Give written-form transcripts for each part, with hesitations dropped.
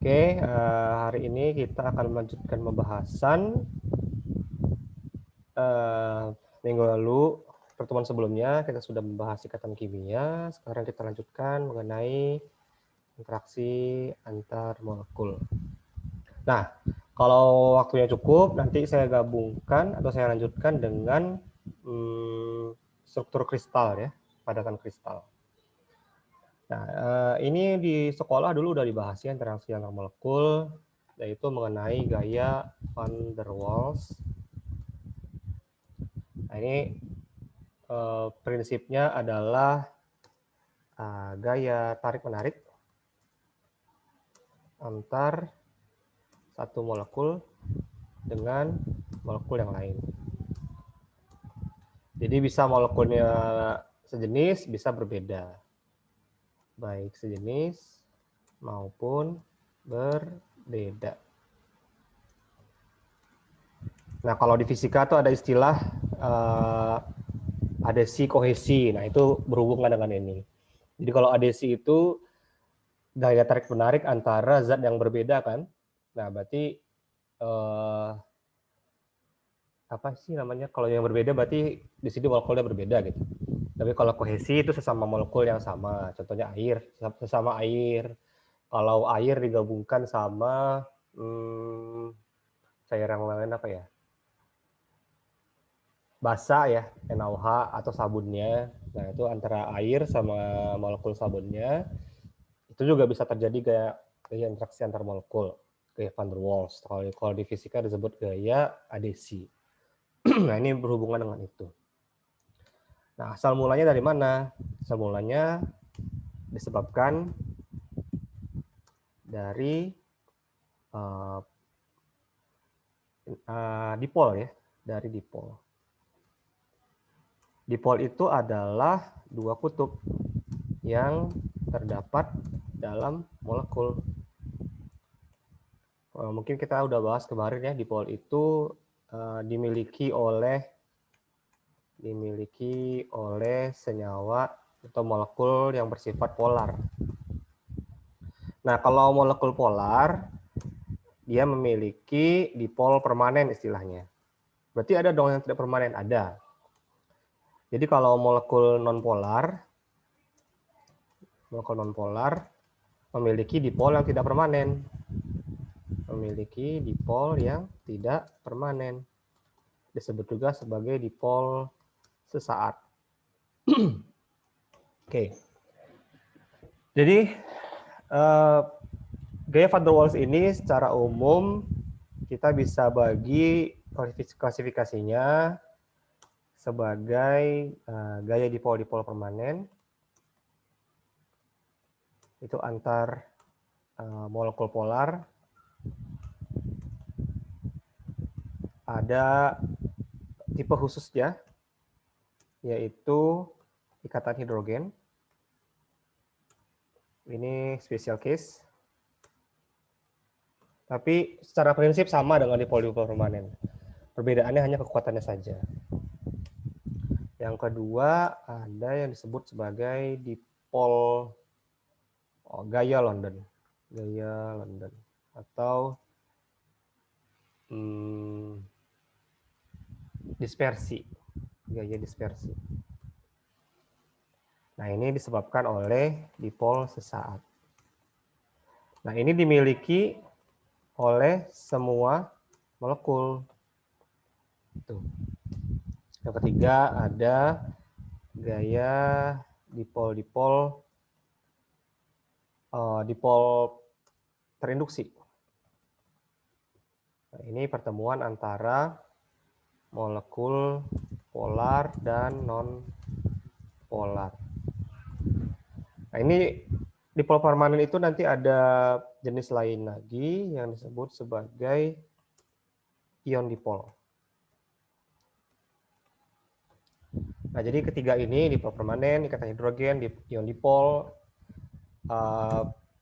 Oke, hari ini kita akan melanjutkan pembahasan minggu lalu. Pertemuan sebelumnya kita sudah membahas ikatan kimia. Sekarang kita lanjutkan mengenai interaksi antar molekul. Nah, kalau waktunya cukup, nanti saya gabungkan atau saya lanjutkan dengan struktur kristal ya, padatan kristal. Nah, ini di sekolah dulu udah dibahas ya interaksi antar molekul, yaitu mengenai gaya van der Waals. Nah, ini prinsipnya adalah gaya tarik-menarik antar satu molekul dengan molekul yang lain. Jadi bisa molekulnya sejenis, bisa berbeda. Baik sejenis maupun berbeda. Nah, kalau di fisika tuh ada istilah adesi kohesi. Nah, itu berhubungan dengan ini. Jadi kalau adesi itu gaya tarik menarik antara zat yang berbeda kan. Nah, berarti apa sih namanya? Kalau yang berbeda berarti di sini molekulnya berbeda gitu. Tapi kalau kohesi itu sesama molekul yang sama. Contohnya air, sesama air. Kalau air digabungkan sama cairan lain apa ya? Basa ya, NaOH atau sabunnya. Nah, itu antara air sama molekul sabunnya. Itu juga bisa terjadi gaya interaksi antar molekul, gaya van der Waals. Kalau di fisika disebut gaya adesi. Nah, ini berhubungan dengan itu. Nah, asal mulanya dari mana? Asal mulanya disebabkan dari dipol ya, dari dipol. Dipol itu adalah dua kutub yang terdapat dalam molekul. Mungkin kita udah bahas kemarin ya, dipol itu dimiliki senyawa atau molekul yang bersifat polar. Nah, kalau molekul polar, dia memiliki dipol permanen istilahnya. Berarti ada dong yang tidak permanen? Ada. Jadi kalau molekul nonpolar memiliki dipol yang tidak permanen. Disebut juga sebagai dipol sesaat. Oke. Jadi gaya van der Waals ini secara umum kita bisa bagi klasifikasinya sebagai gaya dipol-dipol permanen. Itu antar molekul polar. Ada tipe khususnya, yaitu ikatan hidrogen. Ini special case. Tapi secara prinsip sama dengan dipol-dipol permanen. Perbedaannya hanya kekuatannya saja. Yang kedua, ada yang disebut sebagai dipol gaya London. Atau dispersi. Gaya dispersi. Nah, ini disebabkan oleh dipol sesaat. Nah, ini dimiliki oleh semua molekul. Yang ketiga ada gaya dipol terinduksi. Nah, ini pertemuan antara molekul polar dan non-polar. Nah, ini dipol permanen itu nanti ada jenis lain lagi yang disebut sebagai ion dipol. Nah, jadi ketiga ini, dipol permanen, ikatan hidrogen, ion dipol,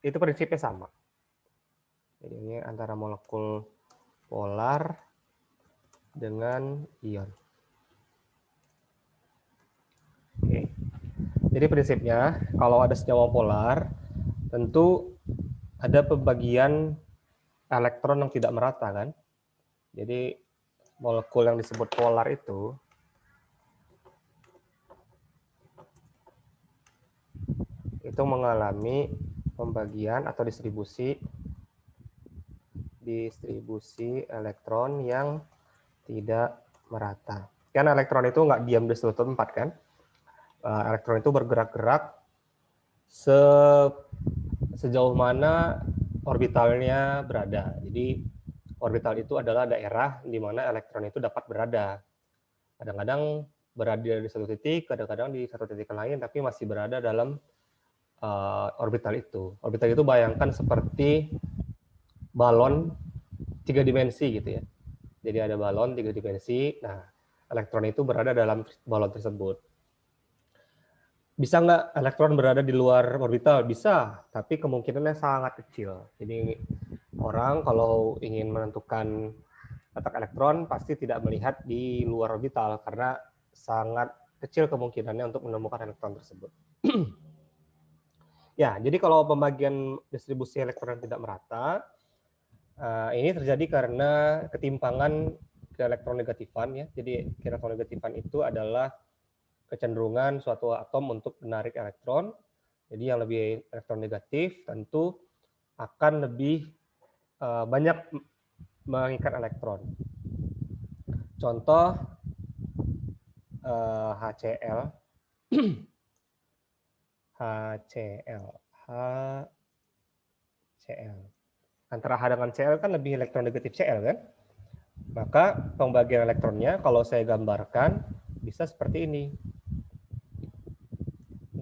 itu prinsipnya sama. Jadi ini antara molekul polar dengan ion. Oke. Jadi prinsipnya, kalau ada senyawa polar, tentu ada pembagian elektron yang tidak merata kan. Jadi molekul yang disebut polar itu mengalami pembagian atau distribusi elektron yang tidak merata. Kan elektron itu nggak diam di suatu tempat kan. Elektron itu bergerak-gerak sejauh mana orbitalnya berada. Jadi orbital itu adalah daerah di mana elektron itu dapat berada. Kadang-kadang berada di satu titik, kadang-kadang di satu titik lain, tapi masih berada dalam orbital itu. Orbital itu bayangkan seperti balon 3 dimensi gitu ya. Jadi ada balon 3 dimensi, nah elektron itu berada dalam balon tersebut. Bisa nggak elektron berada di luar orbital? Bisa, tapi kemungkinannya sangat kecil. Jadi orang kalau ingin menentukan letak elektron pasti tidak melihat di luar orbital karena sangat kecil kemungkinannya untuk menemukan elektron tersebut. Ya, jadi kalau pembagian distribusi elektron tidak merata, ini terjadi karena ketimpangan keelektronegatifan ya. Jadi keelektronegatifan itu adalah kecenderungan suatu atom untuk menarik elektron. Jadi yang lebih elektronegatif tentu akan lebih banyak mengikat elektron. Contoh HCl, antara H dengan Cl kan lebih elektronegatif Cl kan? Maka pembagian elektronnya kalau saya gambarkan bisa seperti ini.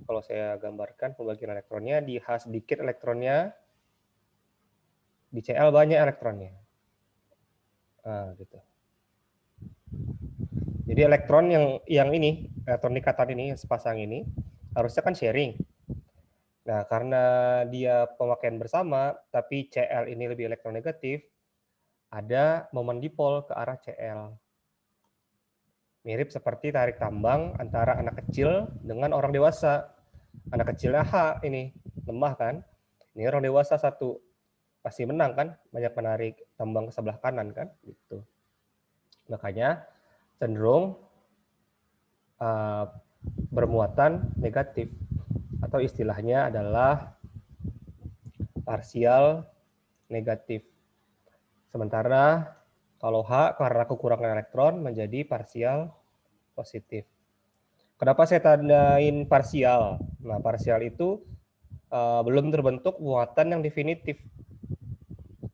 Kalau saya gambarkan pembagian elektronnya, di H sedikit elektronnya, di Cl banyak elektronnya. Nah, gitu. Jadi elektron yang ini, elektron ikatan ini, sepasang ini, harusnya kan sharing. Nah, karena dia pemakaian bersama, tapi Cl ini lebih elektronegatif, ada momen dipol ke arah Cl. Mirip seperti tarik tambang antara anak kecil dengan orang dewasa. Anak kecilnya H ini, lemah kan? Ini orang dewasa satu, pasti menang kan? Banyak menarik tambang ke sebelah kanan kan? Gitu. Makanya cenderung bermuatan negatif atau istilahnya adalah parsial negatif. Sementara kalau H karena kekurangan elektron menjadi parsial positif. Kenapa saya tandain parsial? Nah, parsial itu belum terbentuk muatan yang definitif.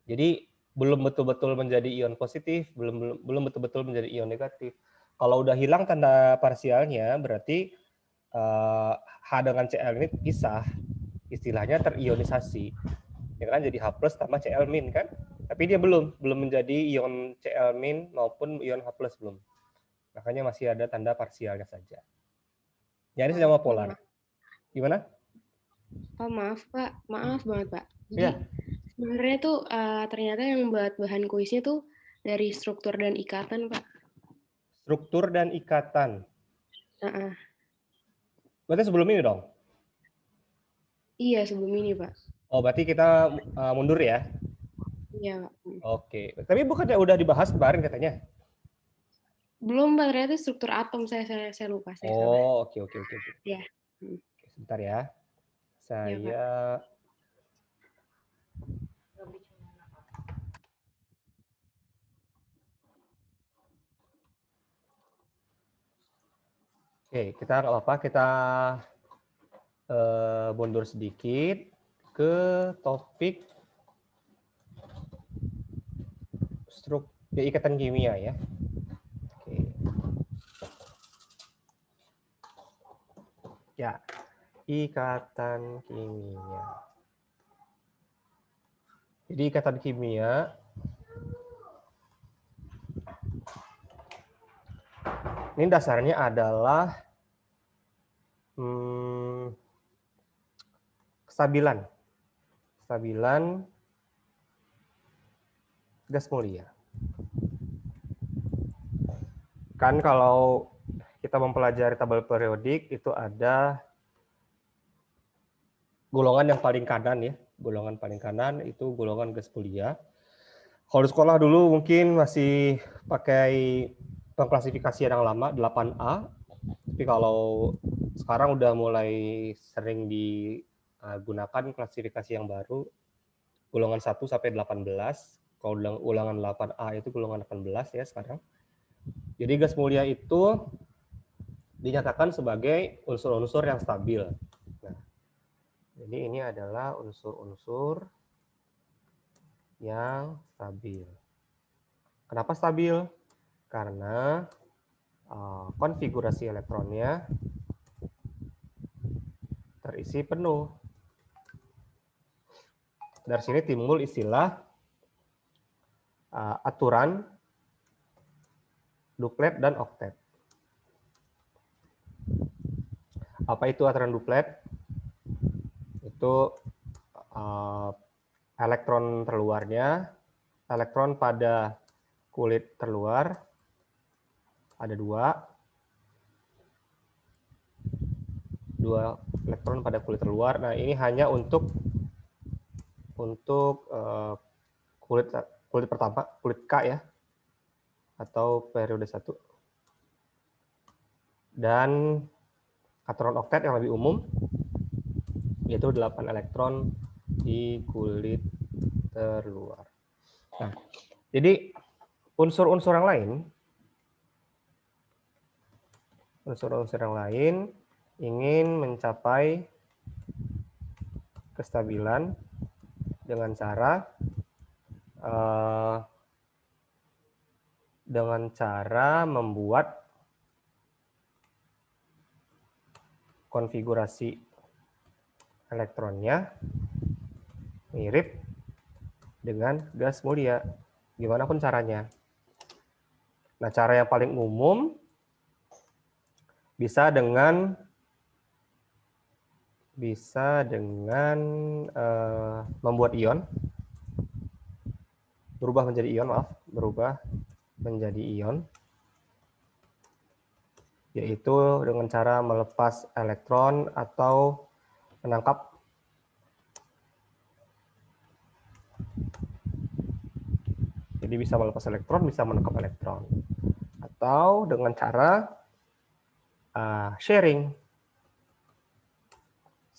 Jadi belum betul-betul menjadi ion positif, belum betul-betul menjadi ion negatif. Kalau udah hilang tanda parsialnya, berarti H dengan Cl ini pisah, istilahnya terionisasi. Ya kan, jadi H plus tambah Cl min kan? Tapi dia belum menjadi ion Cl min maupun ion H plus belum. Makanya masih ada tanda parsialnya saja. Ya, ini sama polar. Gimana? Oh, maaf banget Pak. Jadi Ya. sebenarnya tuh ternyata yang buat bahan kuisnya tuh dari struktur dan ikatan Pak. Struktur dan ikatan. Uh-uh. Berarti sebelum ini dong? Iya, sebelum ini Pak. Oh, berarti kita mundur ya? Iya Pak. Oke. Tapi bukannya udah dibahas kemarin katanya? Belum Pak, ternyata struktur atom saya lupa, saya salah. Oh, oke. Ya. Oke, sebentar ya. Ya Pak. Saya Oke, kita nggak apa-apa, kita mundur sedikit ke topik ikatan kimia ya. Oke. Ya, ikatan kimia. Jadi ikatan kimia ini dasarnya adalah kestabilan gas mulia. Kan kalau kita mempelajari tabel periodik itu ada golongan yang paling kanan ya, golongan paling kanan itu golongan gas mulia. Kalau di sekolah dulu mungkin masih pakai pengklasifikasian yang lama 8A, tapi kalau sekarang udah mulai sering digunakan klasifikasi yang baru golongan 1 sampai 18. Kalau ulangan 8A itu golongan 18 ya sekarang. Jadi gas mulia itu dinyatakan sebagai unsur-unsur yang stabil. Nah, jadi ini adalah unsur-unsur yang stabil. Kenapa stabil? Karena konfigurasi elektronnya terisi penuh. Dari sini timbul istilah aturan duplet dan oktet. Apa itu aturan duplet? Itu elektron terluarnya, elektron pada kulit terluar ada dua elektron pada kulit terluar. Nah, ini hanya untuk kulit pertama, kulit K ya, atau periode 1. Dan aturan oktet yang lebih umum yaitu 8 elektron di kulit terluar. Nah, jadi unsur-unsur yang lain ingin mencapai kestabilan dengan cara membuat konfigurasi elektronnya mirip dengan gas mulia. Gimana pun caranya. Nah, cara yang paling umum bisa dengan membuat ion, berubah menjadi ion, yaitu dengan cara melepas elektron atau menangkap jadi bisa melepas elektron, bisa menangkap elektron, atau dengan cara sharing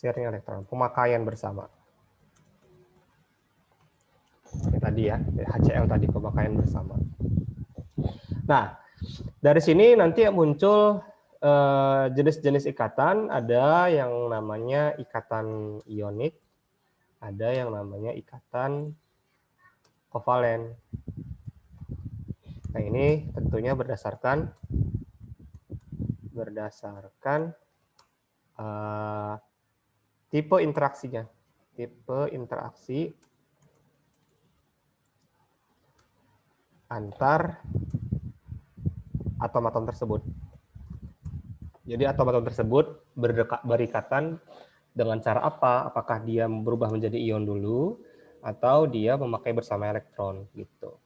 elektron, pemakaian bersama. Ini tadi ya, HCl tadi, pemakaian bersama. Nah, dari sini nanti muncul jenis-jenis ikatan, ada yang namanya ikatan ionik, ada yang namanya ikatan kovalen. Nah, ini tentunya berdasarkan tipe interaksinya, tipe interaksi antar atom-atom tersebut. Jadi atom-atom tersebut berikatan dengan cara apa? Apakah dia berubah menjadi ion dulu atau dia memakai bersama elektron gitu.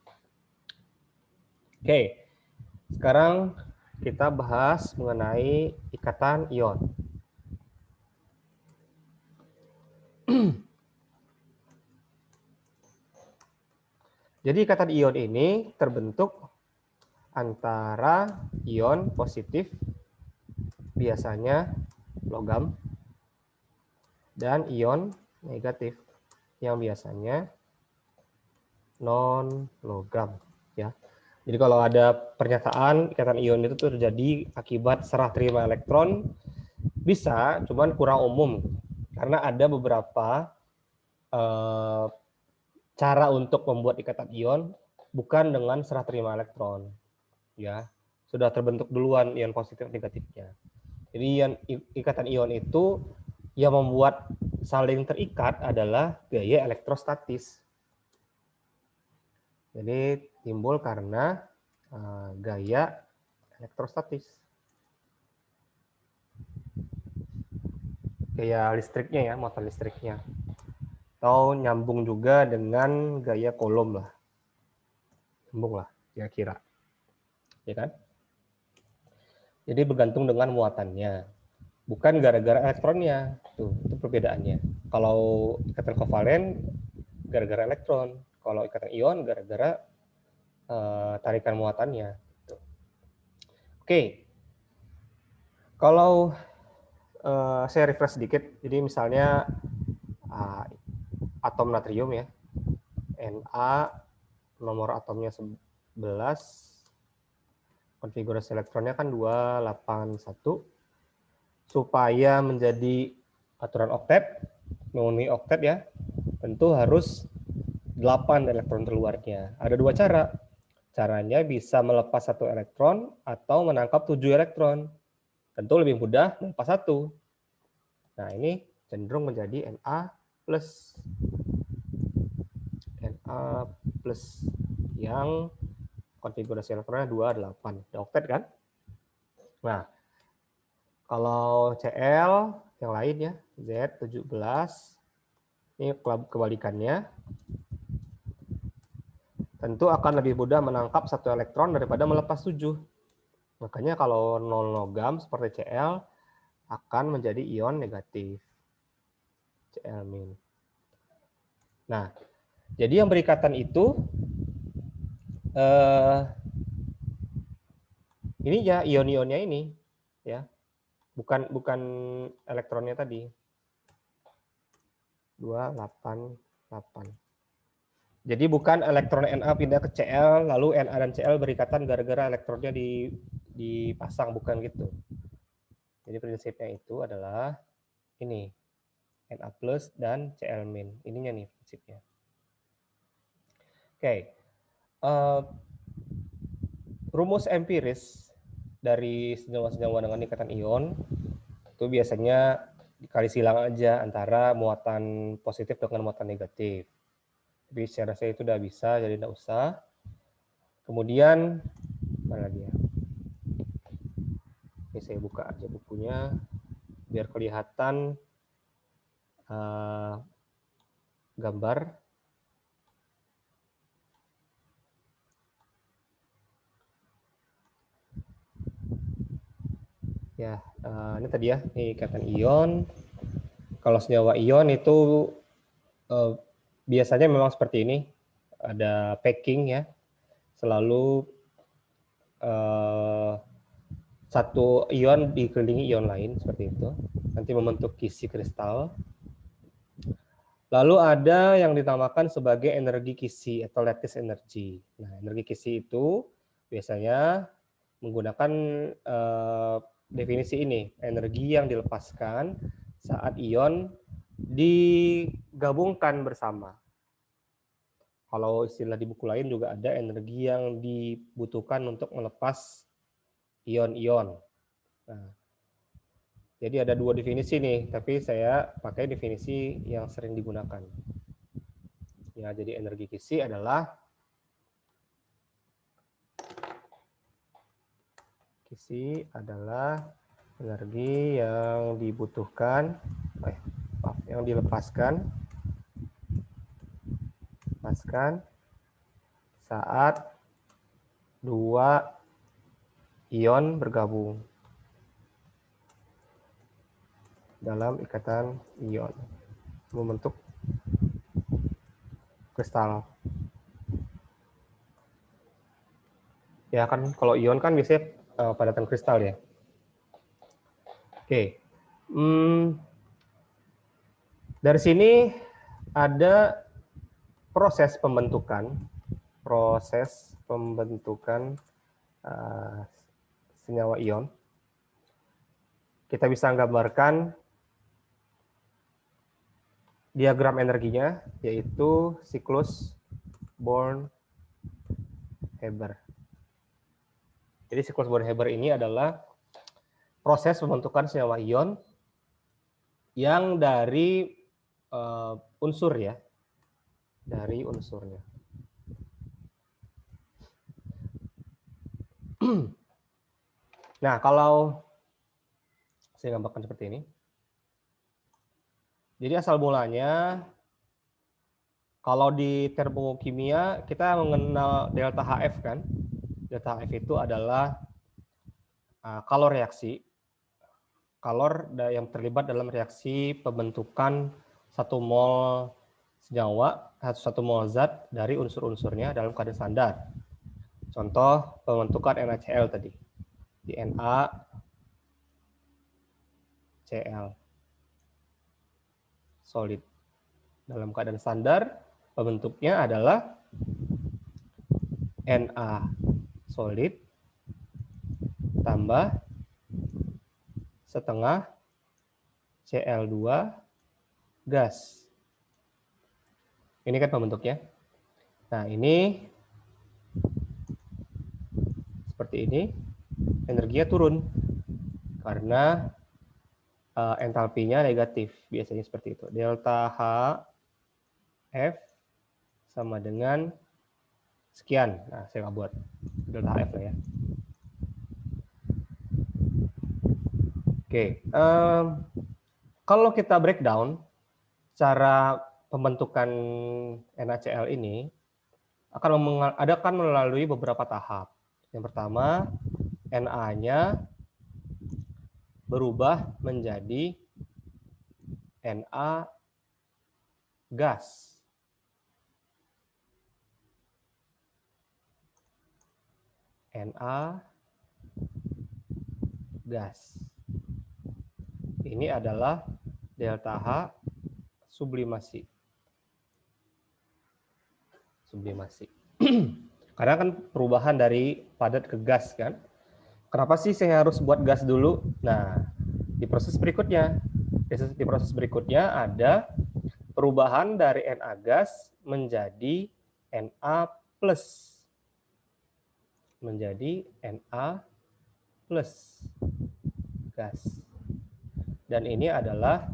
Oke. Sekarang kita bahas mengenai ikatan ion. Jadi ikatan ion ini terbentuk antara ion positif, biasanya logam, dan ion negatif, yang biasanya non logam ya. Jadi kalau ada pernyataan ikatan ion itu terjadi akibat serah terima elektron, bisa, cuman kurang umum karena ada beberapa cara untuk membuat ikatan ion bukan dengan serah terima elektron, ya sudah terbentuk duluan ion positif negatifnya. Jadi ikatan ion itu yang membuat saling terikat adalah gaya elektrostatis. Jadi timbul karena gaya elektrostatis. Gaya listriknya ya, motor listriknya. Atau nyambung juga dengan gaya Coulomb lah. Nyambung lah, kira-kira. Ya kan? Jadi bergantung dengan muatannya. bukan gara-gara elektronnya. Tuh, itu perbedaannya. Kalau ikatan kovalen gara-gara elektron, kalau ikatan ion gara-gara tarikan muatannya. Tuh. Oke, kalau saya refresh sedikit, jadi misalnya atom natrium ya, Na nomor atomnya 11, konfigurasi elektronnya kan 281, supaya menjadi aturan oktet, memenuhi oktet ya, tentu harus 8 elektron terluarnya. Ada dua cara. Caranya bisa melepas 1 elektron atau menangkap 7 elektron. Tentu lebih mudah melepas 1. Nah, ini cenderung menjadi Na+. Na+ yang konfigurasi elektronnya 28. Ada oktet kan? Nah, kalau Cl yang lain ya, Z17, ini kebalikannya. Tentu akan lebih mudah menangkap 1 elektron daripada melepas 7. Makanya kalau non logam seperti Cl akan menjadi ion negatif. Cl-. Nah, jadi yang berikatan itu ini ya ion-ionnya ini ya. Bukan elektronnya tadi. 288. Jadi bukan elektron Na pindah ke Cl, lalu Na dan Cl berikatan gara-gara elektronnya dipasang, bukan gitu. Jadi prinsipnya itu adalah ini, Na+ dan Cl-. Ininya nih prinsipnya. Oke. Rumus empiris dari senyawa-senyawa dengan ikatan ion itu biasanya dikali silang aja antara muatan positif dengan muatan negatif. Tapi secara saya itu udah bisa, jadi tidak usah. Kemudian mana lagi ya? Ini saya buka aja bukunya biar kelihatan gambar. Ya, ini tadi ya, ini ikatan ion. Kalau senyawa ion itu biasanya memang seperti ini, ada packing ya, selalu satu ion dikelilingi ion lain seperti itu, nanti membentuk kisi kristal. Lalu ada yang dinamakan sebagai energi kisi atau lattice energy. Nah, energi kisi itu biasanya menggunakan definisi ini, energi yang dilepaskan saat ion digabungkan bersama. Kalau istilah di buku lain juga ada energi yang dibutuhkan untuk melepas ion-ion. Nah, jadi ada dua definisi nih, tapi saya pakai definisi yang sering digunakan. Ya, jadi energi kisi adalah energi yang dibutuhkan, yang dilepaskan saat dua ion bergabung dalam ikatan ion membentuk kristal. Ya kan, kalau ion kan biasanya padatan kristal ya. Oke. Dari sini ada proses pembentukan senyawa ion. Kita bisa gambarkan diagram energinya, yaitu siklus Born-Haber. Jadi siklus Born-Haber ini adalah proses pembentukan senyawa ion yang dari unsur ya, dari unsurnya. Nah, kalau saya gambarkan seperti ini. Jadi asal mulanya, kalau di termokimia kita mengenal delta HF kan. Delta HF itu adalah kalor reaksi. kalor yang terlibat dalam reaksi pembentukan 1 mol senyawa atau 1 mol zat dari unsur-unsurnya dalam keadaan standar. Contoh pembentukan NaCl tadi. Di NaCl solid. Dalam keadaan standar pembentuknya adalah Na solid tambah setengah Cl2 gas. Ini kan pembentuknya. Nah, ini seperti ini, energinya turun karena entalpinya negatif, biasanya seperti itu. Delta H F sama dengan sekian. Nah, saya nggak buat delta H F lah ya. Oke, kalau kita breakdown cara pembentukan NaCl ini akan melalui beberapa tahap. Yang pertama, Na-nya berubah menjadi Na gas. Na gas. Ini adalah delta H sublimasi. Karena kan perubahan dari padat ke gas kan. Kenapa sih saya harus buat gas dulu? Nah, di proses berikutnya ada perubahan dari Na gas menjadi Na plus. Gas. Dan ini adalah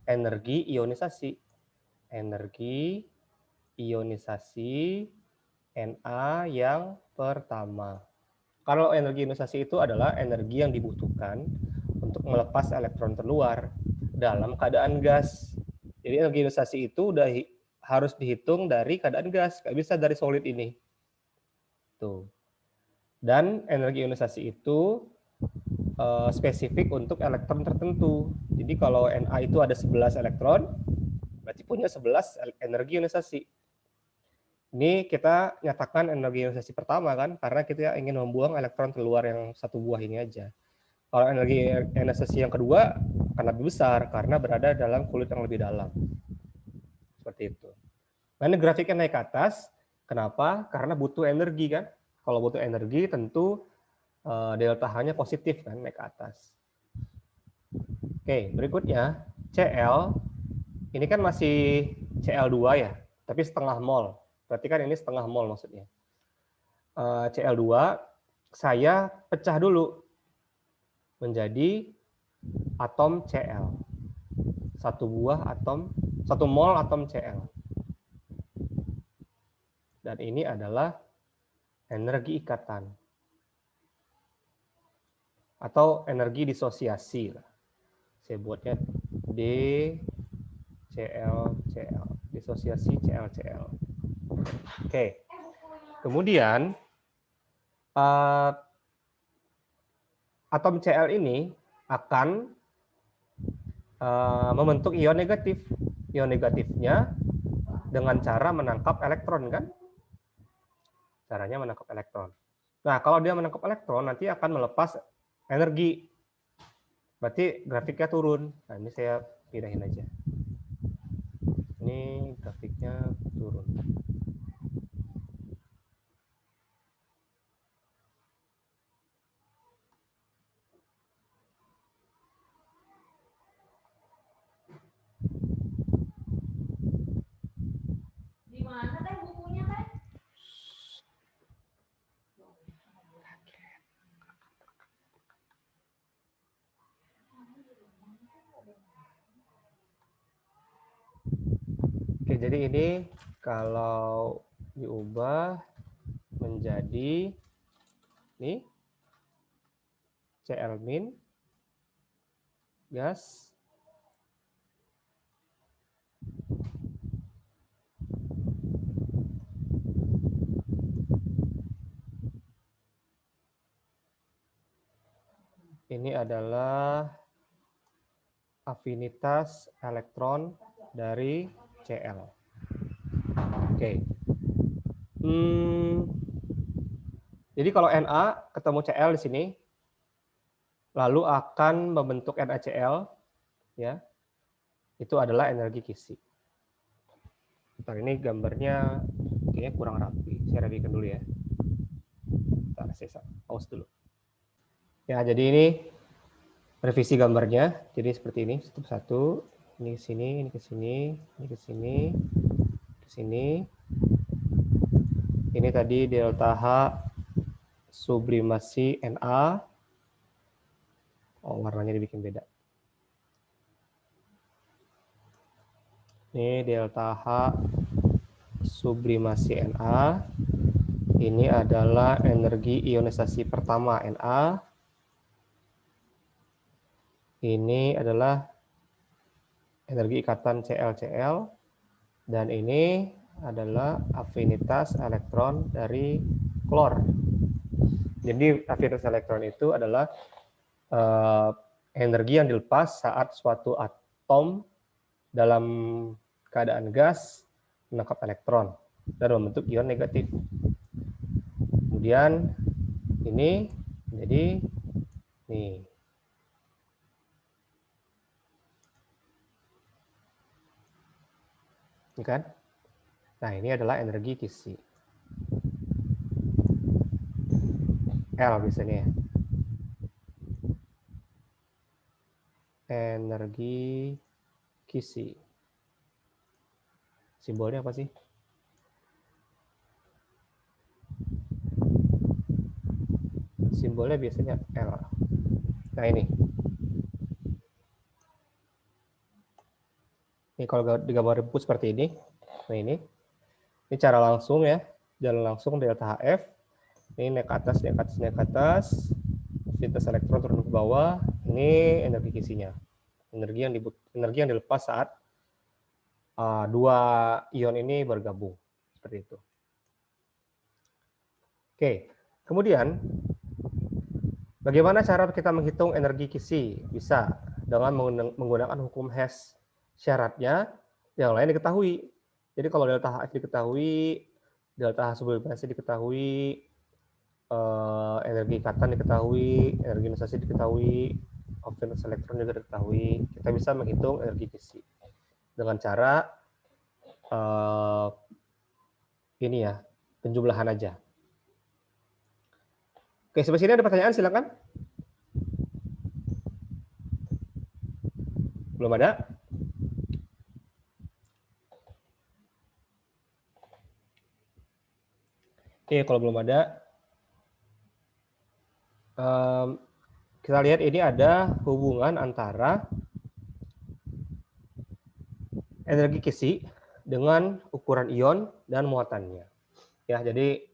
energi ionisasi. Na yang pertama. Kalau energi ionisasi itu adalah energi yang dibutuhkan untuk melepas elektron terluar dalam keadaan gas. Jadi energi ionisasi itu harus dihitung dari keadaan gas, nggak bisa dari solid ini. Tuh. Dan energi ionisasi itu spesifik untuk elektron tertentu. Jadi kalau Na itu ada 11 elektron, berarti punya 11 energi ionisasi. Ini kita nyatakan energi ionisasi pertama kan, karena kita ingin membuang elektron keluar yang satu buah ini aja. Kalau energi ionisasi yang kedua akan lebih besar karena berada dalam kulit yang lebih dalam. Seperti itu. Nah, ini grafiknya naik ke atas. Kenapa? Karena butuh energi kan. Kalau butuh energi tentu delta H-nya positif kan, naik ke atas. Oke, berikutnya Cl. Ini kan masih Cl2 ya, tapi setengah mol. Berarti kan ini setengah mol maksudnya. Cl2 saya pecah dulu menjadi atom Cl. Satu mol atom Cl. Dan ini adalah energi ikatan. Atau energi disosiasi. Saya buatnya DCl, disosiasi Cl. Oke. Kemudian atom Cl ini akan membentuk ion negatif. Ion negatifnya dengan cara menangkap elektron kan? Caranya menangkap elektron. Nah, kalau dia menangkap elektron nanti akan melepas energi. Berarti grafiknya turun. Nah, ini saya pindahin aja. Ini grafiknya turun. Di mana teh bukunya teh? Oke, jadi ini kalau diubah menjadi ini Cl- gas ini adalah afinitas elektron dari Cl. Oke. Jadi kalau Na ketemu Cl di sini, lalu akan membentuk NaCl, ya, itu adalah energi Kisi. Bentar, ini gambarnya kayaknya kurang rapi. Saya rapikan dulu ya. Bentar, saya pause dulu. Ya, jadi ini revisi gambarnya. Jadi seperti ini, satu. Ini ke sini, ini ke sini, ini ke sini, ke sini. Ini tadi delta H sublimasi Na. Oh, warnanya dibikin beda. Ini delta H sublimasi Na. Ini adalah energi ionisasi pertama Na. Ini adalah energi ikatan Cl-Cl. Dan ini adalah afinitas elektron dari klor. Jadi afinitas elektron itu adalah energi yang dilepas saat suatu atom dalam keadaan gas menangkap elektron dan membentuk ion negatif. Kemudian ini jadi nih. Ini kan? Nah, ini adalah energi Kisi. L biasanya ya. Energi Kisi. Simbolnya apa sih? Simbolnya biasanya L. Nah, ini. Ini kalau digambar buku seperti ini. Nah, ini cara langsung ya. Jalan langsung delta HF. Ini naik ke atas, naik ke atas, naik ke atas. Afinitas elektron turun ke bawah. Ini energi Kisinya. Energi yang dilepas saat dua ion ini bergabung. Seperti itu. Oke. Kemudian, bagaimana cara kita menghitung energi Kisi? Bisa dengan menggunakan hukum Hess. Syaratnya yang lain diketahui. Jadi kalau delta HF diketahui, delta H sublimasi diketahui, energi ikatan diketahui, energi ionisasi diketahui, afinitas elektron juga diketahui. Kita bisa menghitung energi Kisi dengan cara ini ya, penjumlahan aja. Oke, sampai sini ada pertanyaan, silakan. Belum ada? Oke, kalau belum ada, kita lihat ini ada hubungan antara energi Kisi dengan ukuran ion dan muatannya. Ya, jadi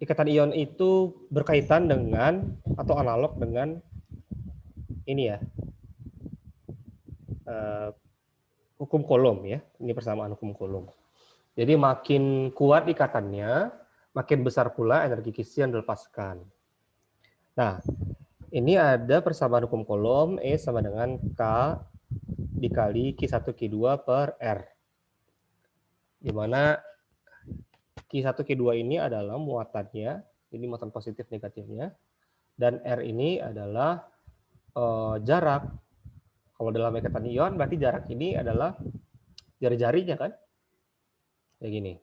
ikatan ion itu berkaitan dengan atau analog dengan ini ya, hukum Coulomb ya. Ini persamaan hukum Coulomb. Jadi makin kuat ikatannya, makin besar pula energi Kisi yang dilepaskan. Nah, ini ada persamaan hukum Coulomb, E sama dengan K dikali Q1 Q2 per R. Di mana Q1 Q2 ini adalah muatannya, ini muatan positif negatifnya, dan R ini adalah jarak. Kalau dalam ikatan ion, berarti jarak ini adalah jari-jarinya kan? Kayak gini.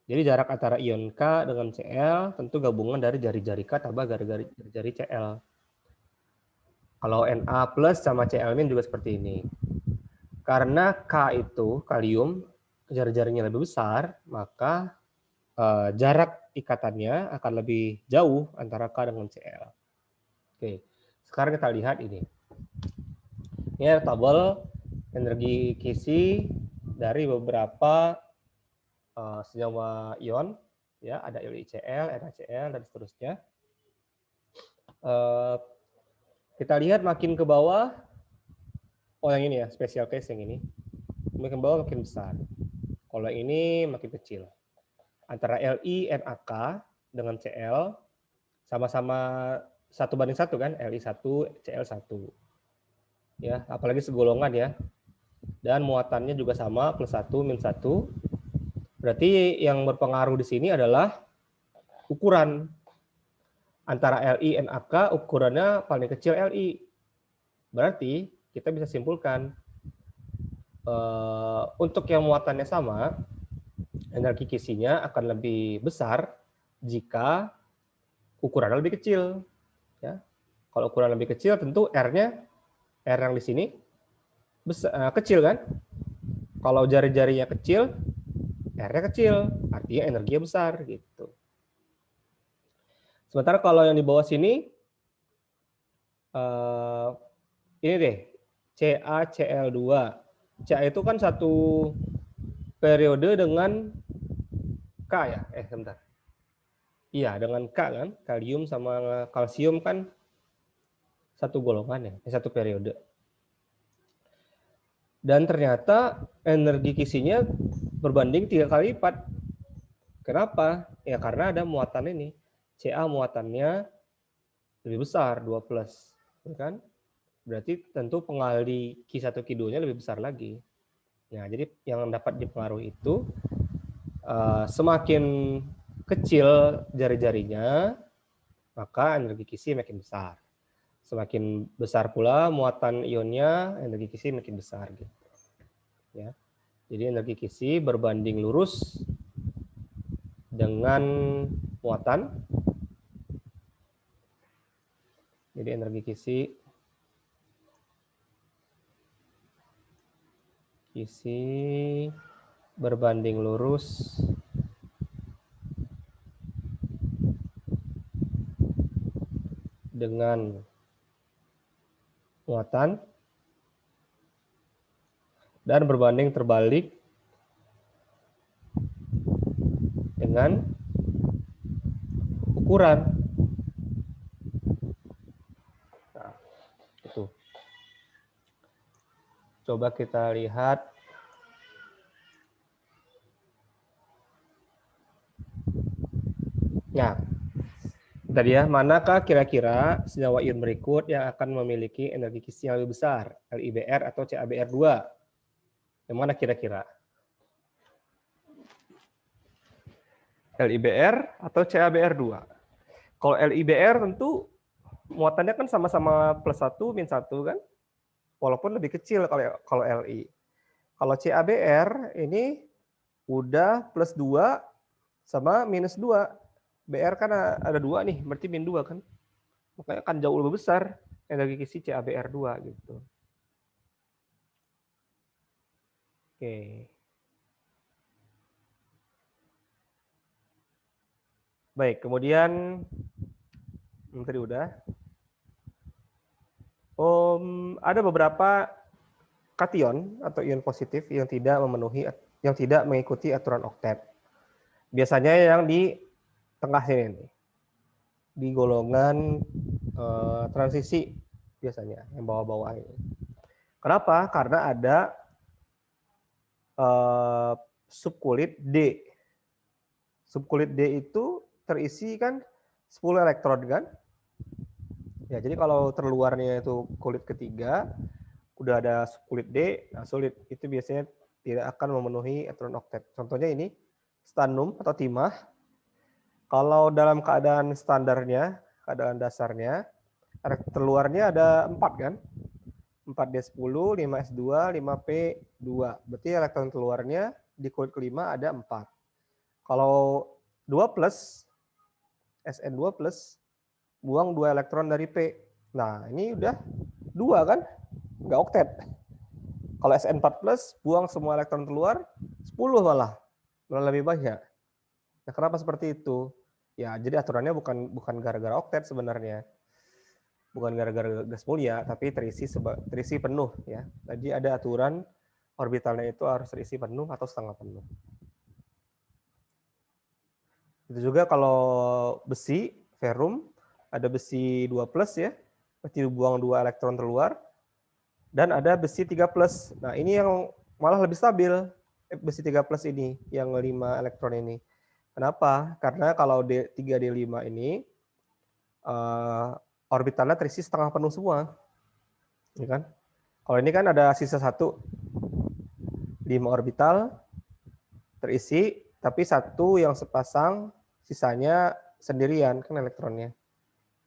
Jadi jarak antara ion K dengan Cl tentu gabungan dari jari-jari K tambah jari-jari Cl. Kalau Na plus sama Cl min juga seperti ini. Karena K itu kalium, jari-jarinya lebih besar, maka jarak ikatannya akan lebih jauh antara K dengan Cl. Oke, sekarang kita lihat ini. Ini ada tabel energi Kisi dari beberapa senyawa ion, ya, ada LiCl, NaCl, dan seterusnya. Kita lihat makin ke bawah, oh yang ini ya, special case yang ini, makin ke bawah makin besar. Kalau ini makin kecil. Antara Li NaK dengan Cl Sama-sama 1:1 kan, Li1, Cl1. Ya, apalagi segolongan ya. Dan muatannya juga sama, +1, -1. Berarti yang berpengaruh di sini adalah ukuran. Antara Li NaK ukurannya paling kecil Li. Berarti kita bisa simpulkan untuk yang muatannya sama, energi kisinya akan lebih besar jika ukurannya lebih kecil. Ya. Kalau ukuran lebih kecil, tentu R yang di sini besar, kecil kan? Kalau jari-jarinya kecil, R-nya kecil, artinya energinya besar gitu. Sementara kalau yang di bawah sini, ini deh, CaCl2. Ca itu kan satu periode dengan K ya? Sebentar. Iya, dengan K kan? Kalium sama kalsium kan satu golongan ya, satu periode. Dan ternyata energi kisinya berbanding 3 kali lipat. Kenapa? Ya karena ada muatan ini. Ca muatannya lebih besar, 2+. Kan? Berarti tentu pengalih Q1 Q2-nya lebih besar lagi. Nah, jadi yang dapat dipengaruhi itu semakin kecil jari-jarinya, maka energi kisi makin besar. Semakin besar pula muatan ionnya, energi kisi makin besar gitu. Ya. Jadi energi kisi berbanding lurus dengan muatan. Jadi energi kisi berbanding lurus dengan muatan dan berbanding terbalik dengan ukuran. Nah, itu. Coba kita lihat. Nah, tadi ya, manakah kira-kira senyawa ion berikut yang akan memiliki energi kisi yang lebih besar, LiBr atau CaBr2? Yang mana kira-kira? LiBr atau CaBr2? Kalau LiBr tentu muatannya kan sama-sama +1, -1 kan? Walaupun lebih kecil kalau Li. Kalau CaBr ini udah +2 sama -2. Br kan ada 2 nih, berarti -2 kan. Makanya kan jauh lebih besar energi kisi CaBr2 gitu. Oke. Baik, kemudian tadi udah. Ada beberapa kation atau ion positif yang tidak mengikuti aturan oktet. Biasanya yang di tengah sini nih. Di golongan transisi biasanya yang bawah-bawah ini. Kenapa? Karena ada subkulit D. Subkulit D itu terisi kan 10 elektron kan? Ya, jadi kalau terluarnya itu kulit ketiga, udah ada subkulit D, nah sulit. Itu biasanya tidak akan memenuhi aturan oktet. Contohnya ini, stannum atau timah. Kalau dalam keadaan standarnya, keadaan dasarnya, terluarnya ada 4 kan? 4D10, 5S2, 5P2. Berarti elektron keluarnya di kulit kelima ada 4. Kalau 2+, Sn2+, buang 2 elektron dari P. Nah, ini udah 2 kan? Nggak oktet. Kalau Sn4+, buang semua elektron keluar, 10 malah lebih banyak. Nah, kenapa seperti itu? Ya, jadi aturannya bukan gara-gara oktet sebenarnya. Bukan gara-gara gas mulia, tapi terisi penuh ya. Jadi ada aturan orbitalnya itu harus terisi penuh atau setengah penuh. Itu juga kalau besi, ferrum, ada besi 2+ ya, berarti buang 2 elektron keluar. Dan ada besi 3+. Nah, ini yang malah lebih stabil, besi 3+ ini, yang 5 elektron ini. Kenapa? Karena kalau 3D5 ini orbitalnya terisi setengah penuh semua, ya kan? Kalau ini kan ada sisa 1, 5 orbital terisi, tapi 1 yang sepasang, sisanya sendirian kan elektronnya.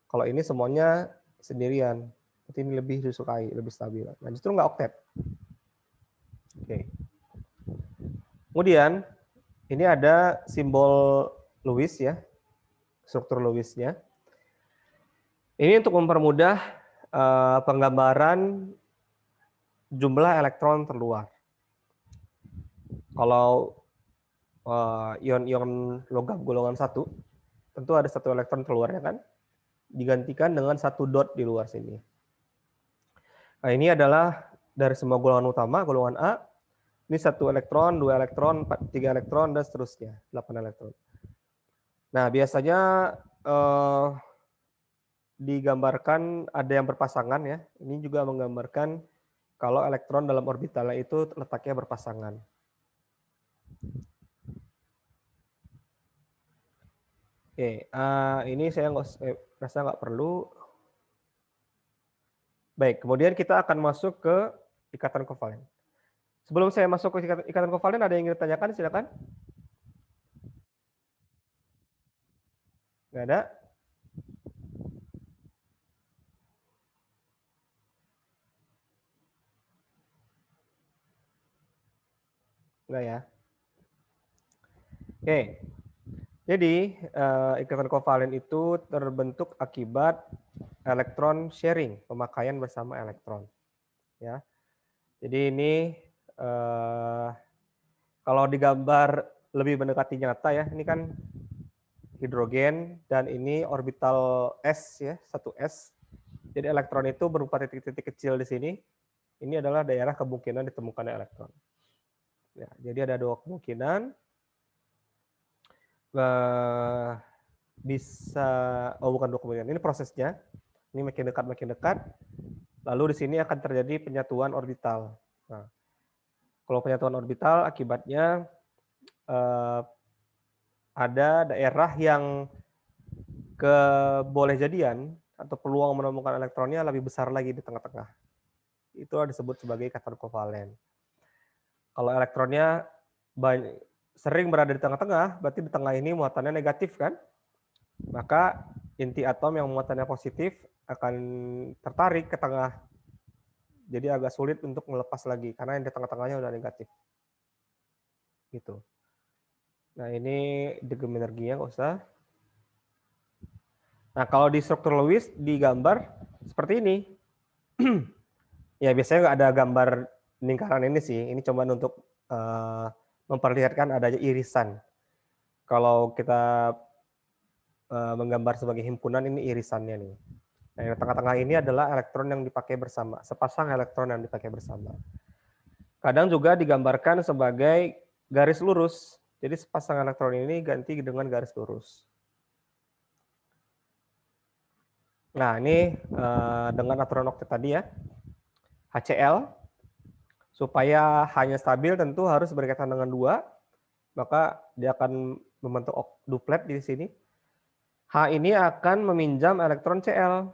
Kalau ini semuanya sendirian, berarti ini lebih disukai, lebih stabil. Nah, justru nggak oktet. Oke. Kemudian ini ada simbol Lewis ya, struktur Lewisnya. Ini untuk mempermudah penggambaran jumlah elektron terluar. Kalau ion-ion logam golongan 1, tentu ada 1 elektron terluarnya kan, digantikan dengan 1 dot di luar sini. Nah, ini adalah dari semua golongan utama, golongan A, ini 1 elektron, 2 elektron, 3 elektron, dan seterusnya, 8 elektron. Nah, biasanya digambarkan ada yang berpasangan ya. Ini juga menggambarkan kalau elektron dalam orbitalnya itu letaknya berpasangan. Oke, ini saya rasa nggak perlu. Baik, kemudian kita akan masuk ke ikatan kovalen. Sebelum saya masuk ke ikatan kovalen, ada yang ingin ditanyakan? Silakan. Nggak ada? Nggak ya? Oke. Jadi, ikatan kovalen itu terbentuk akibat elektron sharing, pemakaian bersama elektron. Ya. Jadi ini kalau digambar lebih mendekati nyata ya, ini kan hidrogen dan ini orbital S ya, 1S. Jadi elektron itu berupa titik-titik kecil di sini. Ini adalah daerah kemungkinan ditemukannya elektron. Ya, jadi ada 2 kemungkinan. Bisa, bukan 2 kemungkinan, ini prosesnya. Ini makin dekat. Lalu di sini akan terjadi penyatuan orbital. Nah, kalau penyatuan orbital akibatnya ada daerah yang boleh jadian atau peluang menemukan elektronnya lebih besar lagi di tengah-tengah. Itu disebut sebagai ikatan kovalen. Kalau elektronnya sering berada di tengah-tengah, berarti di tengah ini muatannya negatif kan? Maka inti atom yang muatannya positif akan tertarik ke tengah. Jadi agak sulit untuk melepas lagi karena yang di tengah-tengahnya udah negatif. Gitu. Nah, ini degem energinya nggak usah. Nah, kalau di struktur Lewis digambar seperti ini. Ya, biasanya nggak ada gambar lingkaran ini sih. Ini cuma untuk memperlihatkan adanya irisan. Kalau kita menggambar sebagai himpunan, ini irisannya nih. Nah, yang tengah-tengah ini adalah elektron yang dipakai bersama, sepasang elektron yang dipakai bersama. Kadang juga digambarkan sebagai garis lurus. Jadi sepasang elektron ini ganti dengan garis lurus. Nah, ini dengan aturan oktet tadi ya. HCl, supaya hanya stabil tentu harus berkaitan dengan 2, maka dia akan membentuk duplet di sini. H ini akan meminjam elektron Cl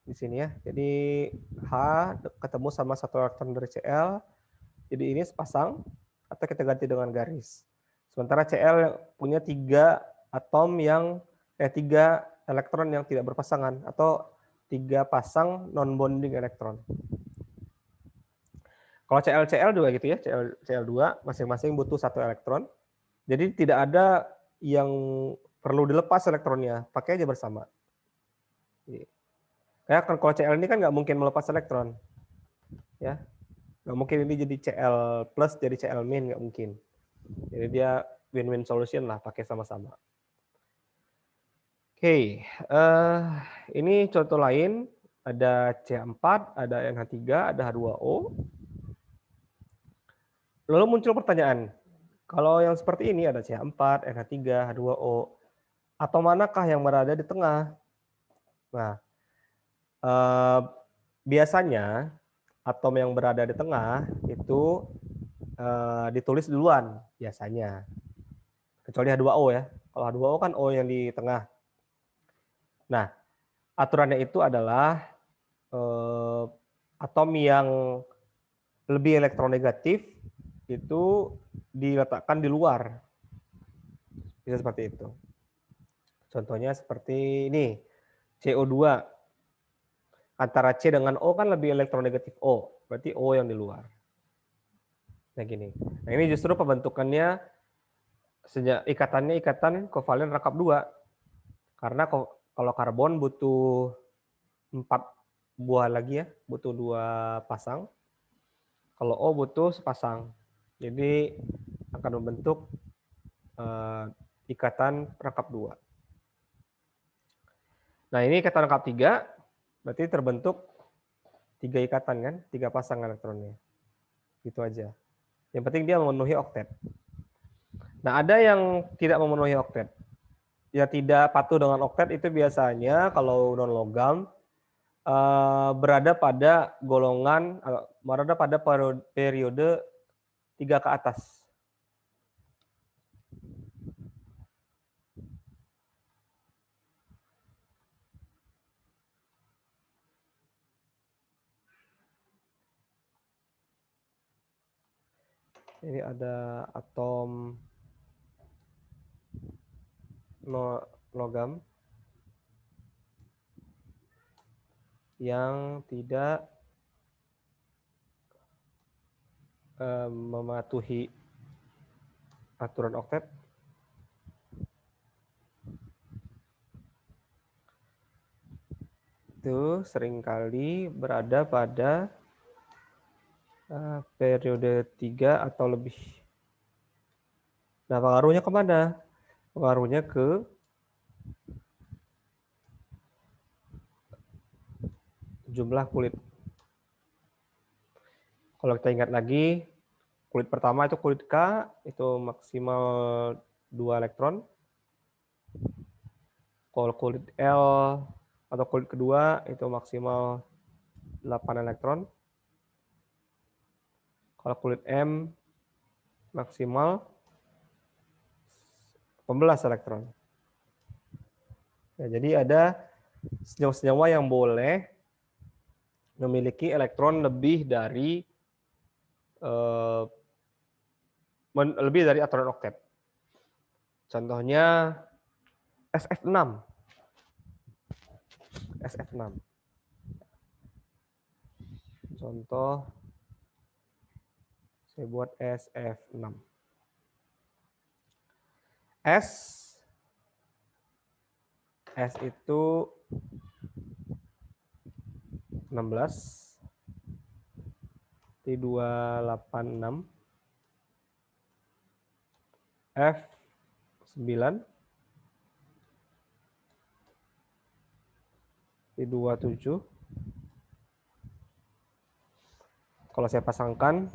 di sini ya. Jadi H ketemu sama 1 elektron dari Cl. Jadi ini sepasang atau kita ganti dengan garis. Sementara Cl punya 3 atom yang 3 elektron yang tidak berpasangan atau 3 pasang non bonding elektron. Kalau Cl juga gitu ya, Cl2 masing-masing butuh 1 elektron. Jadi tidak ada yang perlu dilepas elektronnya, pakai aja bersama. Kayak kalau Cl ini kan nggak mungkin melepas elektron, ya, nggak mungkin ini jadi Cl plus jadi Cl min, nggak mungkin. Jadi dia win-win solution lah, pakai sama-sama. Oke, ini contoh lain, ada C4, ada NH3, ada H2O. Lalu muncul pertanyaan, kalau yang seperti ini ada CH4, NH3, H2O, atau manakah yang berada di tengah? Nah, biasanya atom yang berada di tengah itu ditulis duluan biasanya. Kecuali H2O ya. Kalau H2O kan O yang di tengah. Nah, aturannya itu adalah atom yang lebih elektronegatif itu diletakkan di luar. Bisa seperti itu. Contohnya seperti ini, CO2. Antara C dengan O kan lebih elektronegatif O, berarti O yang di luar. Nah gini. Nah ini justru pembentukannya ikatannya ikatan kovalen rangkap 2. Karena kalau karbon butuh 4 buah lagi ya, butuh 2 pasang. Kalau O butuh sepasang. Jadi akan membentuk ikatan rangkap 2. Nah ini ikatan rangkap 3, berarti terbentuk 3 ikatan kan, 3 pasang elektronnya. Gitu aja. Yang penting dia memenuhi oktet. Nah ada yang tidak memenuhi oktet. Ya tidak patuh dengan oktet itu biasanya kalau non logam berada pada golongan, berada pada periode 3 ke atas. Ini ada atom logam yang tidak mematuhi aturan oktet. Itu seringkali berada pada periode 3 atau lebih. Nah, pengaruhnya kemana? Pengaruhnya ke jumlah kulit. Kalau kita ingat lagi, kulit pertama itu kulit K, itu maksimal 2 elektron. Kalau kulit L atau kulit kedua itu maksimal 8 elektron. Kalau kulit M maksimal 18 elektron. Ya, jadi ada senyawa-senyawa yang boleh memiliki elektron lebih dari aturan oktet. Contohnya SF6. SF6. Contoh saya buat SF6. S itu 16 T286, F 9 T27. Kalau saya pasangkan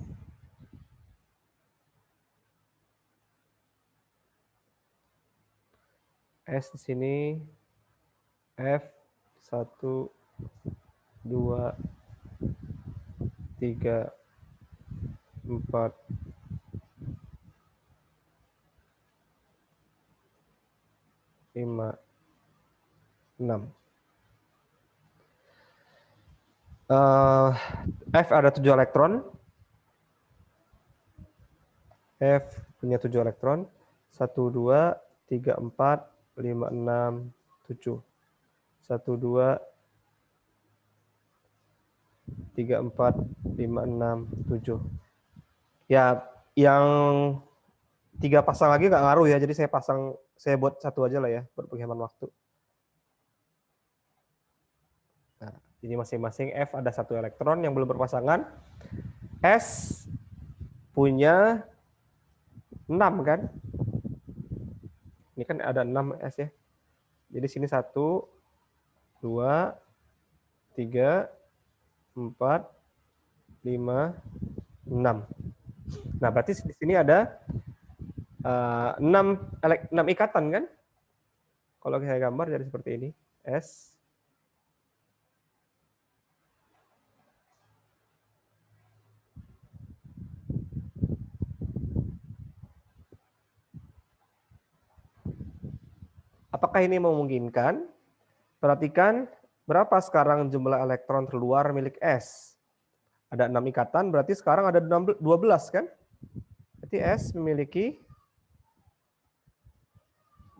S di sini F 1 2 3 4 5 6. F ada 7 elektron. F punya 7 elektron. 1 2 3 4 5 6 7. 1 2 3 4 5 6 7. Ya, yang 3 pasang lagi nggak ngaruh ya. Jadi saya buat 1 aja lah ya, buat penghemat waktu. Nah, jadi masing-masing F ada 1 elektron yang belum berpasangan. S punya 6 kan? Ini kan ada 6 S ya. Jadi sini 1, 2, 3, 4, 5, 6. Nah, berarti di sini ada 6 ikatan kan? Kalau saya gambar jadi seperti ini. S. Apakah ini memungkinkan? Perhatikan Berapa sekarang jumlah elektron terluar milik S? Ada 6 ikatan, berarti sekarang ada 12 kan? Berarti S memiliki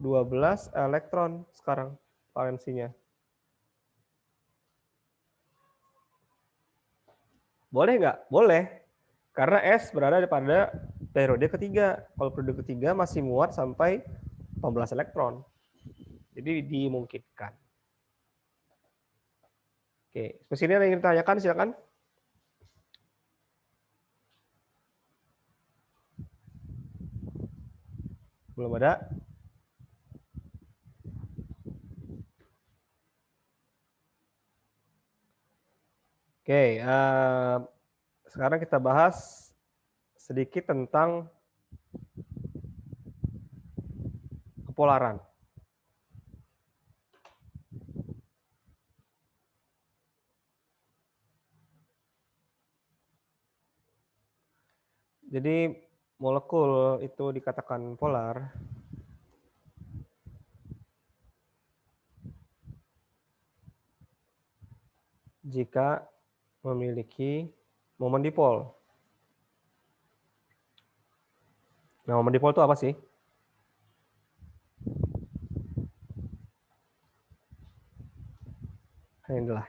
12 elektron sekarang valensinya. Boleh nggak? Boleh. Karena S berada pada periode ketiga. Kalau periode ketiga masih muat sampai 14 elektron. Jadi dimungkinkan. Oke, terus ini yang ingin ditanyakan, silakan. Belum ada? Oke, sekarang kita bahas sedikit tentang kepolaran. Jadi molekul itu dikatakan polar jika memiliki momen dipol. Nah, momen dipol itu apa sih? Inilah.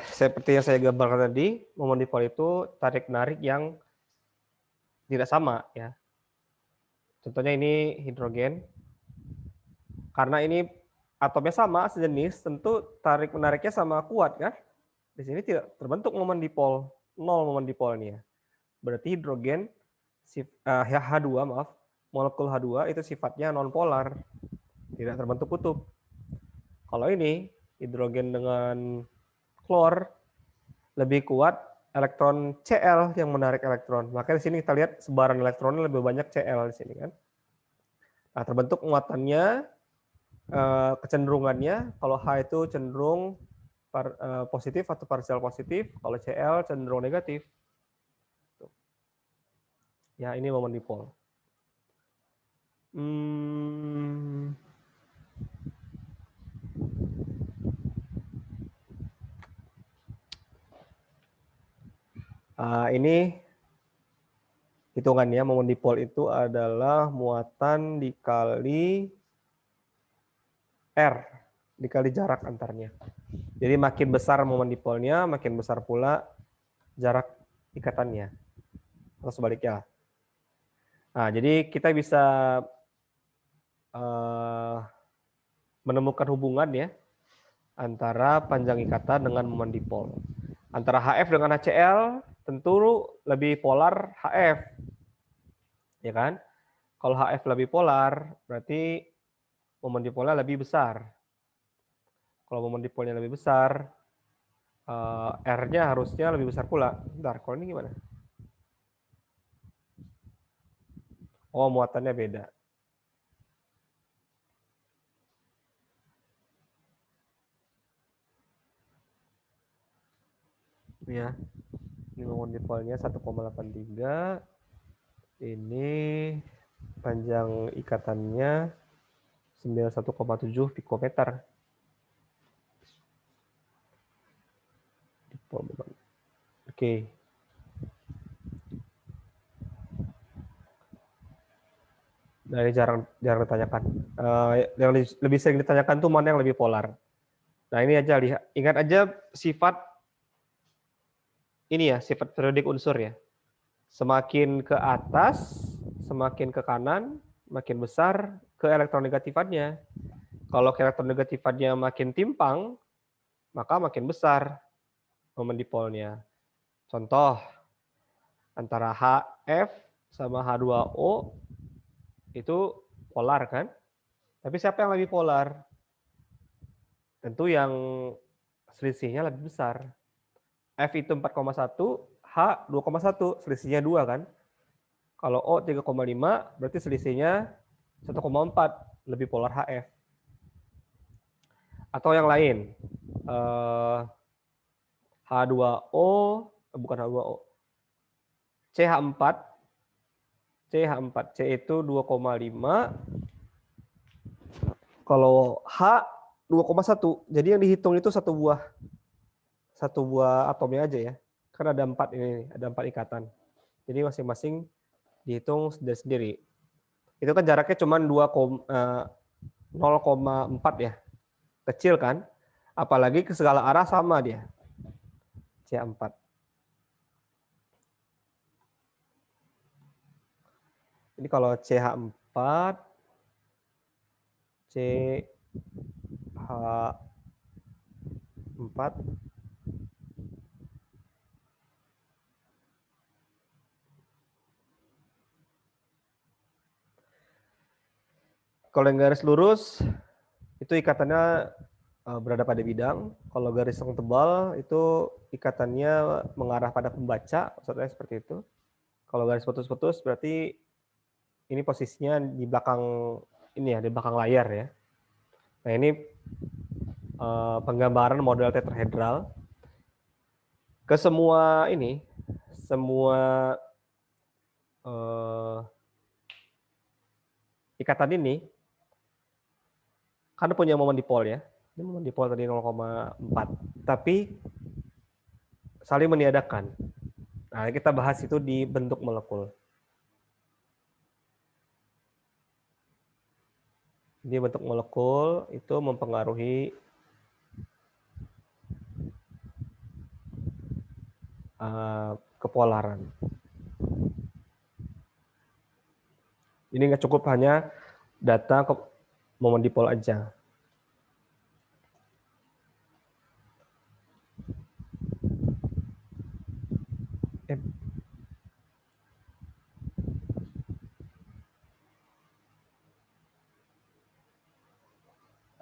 Seperti yang saya gambarkan tadi, momen dipol itu tarik-menarik yang tidak sama, ya. Contohnya ini hidrogen. Karena ini atomnya sama, sejenis, tentu tarik-menariknya sama kuat, kan? Di sini tidak terbentuk momen dipol, 0 momen dipolnya. Berarti hidrogen H2, maaf, molekul H2 itu sifatnya non-polar, tidak terbentuk kutub. Kalau ini hidrogen dengan klor lebih kuat elektron Cl yang menarik elektron. Makanya di sini kita lihat sebaran elektronnya lebih banyak Cl di sini kan. Nah, terbentuk muatannya, kecenderungannya kalau H itu cenderung positif atau parsial positif, kalau Cl cenderung negatif. Ya, ini momen dipol. Ini hitungannya, momen dipol itu adalah muatan dikali R, dikali jarak antarnya. Jadi makin besar momen dipolnya, makin besar pula jarak ikatannya. Atau sebaliknya. Nah, jadi kita bisa menemukan hubungan ya antara panjang ikatan dengan momen dipol. Antara HF dengan HCl tentu lebih polar HF. Ya kan? Kalau HF lebih polar, berarti momen dipolnya lebih besar. Kalau momen dipolnya lebih besar, R-nya harusnya lebih besar pula. Bentar, kalau ini gimana? Oh, muatannya beda. Ya, ini momen dipolnya 1,83. Ini panjang ikatannya 91,7 pikometer. Dipol beban. Oke. Dari jarang ditanyakan. Yang lebih sering ditanyakan tuh mana yang lebih polar. Nah, ini aja lihat. Ingat aja sifat ini ya, sifat periodik unsur ya. Semakin ke atas, semakin ke kanan, makin besar ke elektronegatifannya. Kalau ke elektronegatifannya makin timpang, maka makin besar momen dipolnya. Contoh, antara HF sama H2O itu polar kan? Tapi siapa yang lebih polar? Tentu yang selisihnya lebih besar. F itu 4,1, H 2,1, selisihnya 2 kan? Kalau O 3,5, berarti selisihnya 1,4, lebih polar HF. Atau yang lain, H2O, bukan H2O, CH4, C itu 2,5, kalau H 2,1. Jadi yang dihitung itu satu buah atomnya aja ya. Kan ada 4 ini, ada 4 ikatan. Jadi masing-masing dihitung sendiri-sendiri. Itu kan jaraknya cuma 0,4 ya. Kecil kan? Apalagi ke segala arah sama dia. CH4. Ini kalau CH4, CH4, kalau yang garis lurus itu ikatannya berada pada bidang. Kalau garis yang tebal itu ikatannya mengarah pada pembaca, maksudnya seperti itu. Kalau garis putus-putus berarti ini posisinya di belakang ini ya, di belakang layar ya. Nah ini penggambaran model tetrahedral. Ke semua ini, semua ikatan ini kan punya momen dipol ya. Ini momen dipol tadi 0,4. Tapi saling meniadakan. Nah, kita bahas itu di bentuk molekul. Di bentuk molekul itu mempengaruhi kepolaran. Ini nggak cukup hanya data momen dipol aja.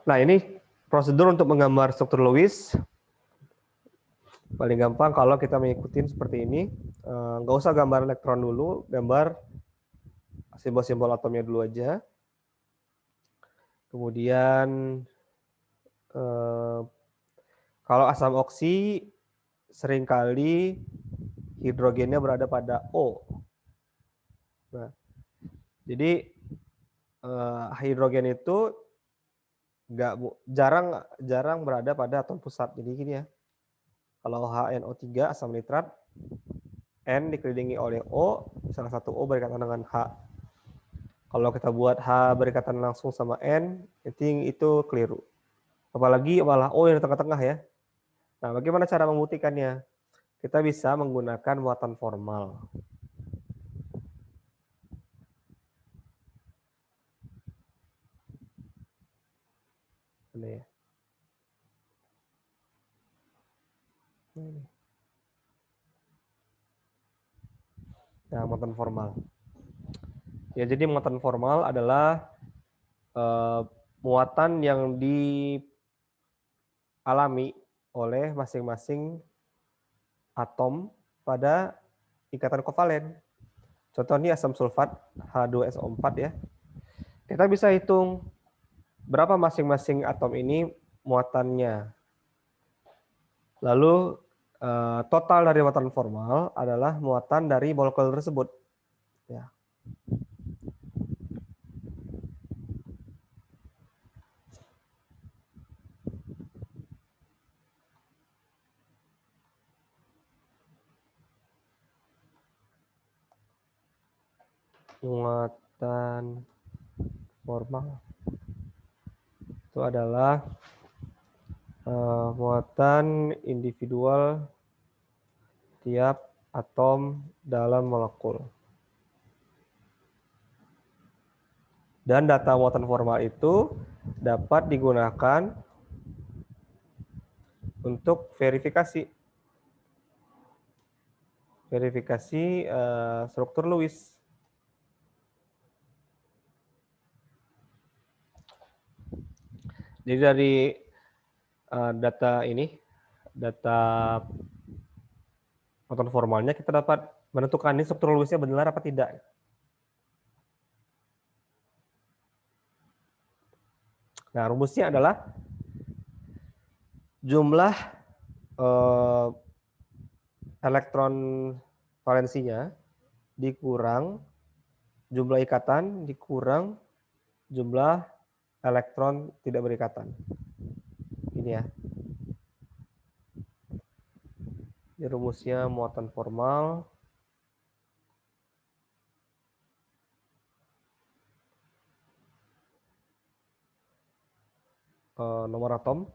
Nah, ini prosedur untuk menggambar struktur Lewis. Paling gampang kalau kita mengikuti seperti ini. Nggak usah gambar elektron dulu, gambar simbol-simbol atomnya dulu aja. Kemudian kalau asam oksi seringkali hidrogennya berada pada O. Nah, jadi hidrogen itu jarang berada pada atom pusat. Jadi gini ya. Kalau HNO3 asam nitrat, N dikelilingi oleh O, salah satu O berikatan dengan H. Kalau kita buat H berikatan langsung sama N, itu keliru. Apalagi malah O yang di tengah-tengah ya. Nah, bagaimana cara membuktikannya? Kita bisa menggunakan muatan formal. Ini ya. Nah, muatan formal. Ya, jadi muatan formal adalah muatan yang dialami oleh masing-masing atom pada ikatan kovalen. Contohnya asam sulfat H2SO4 ya. Kita bisa hitung berapa masing-masing atom ini muatannya. Lalu total dari muatan formal adalah muatan dari molekul tersebut. Ya. Muatan formal itu adalah muatan individual tiap atom dalam molekul. Dan data muatan formal itu dapat digunakan untuk verifikasi struktur Lewis. Jadi dari data muatan formalnya kita dapat menentukan ini struktur Lewisnya benar apa tidak. Nah, rumusnya adalah jumlah elektron valensinya dikurang jumlah ikatan dikurang jumlah elektron tidak berikatan. Ini ya. Ini rumusnya muatan formal. Nomor atom,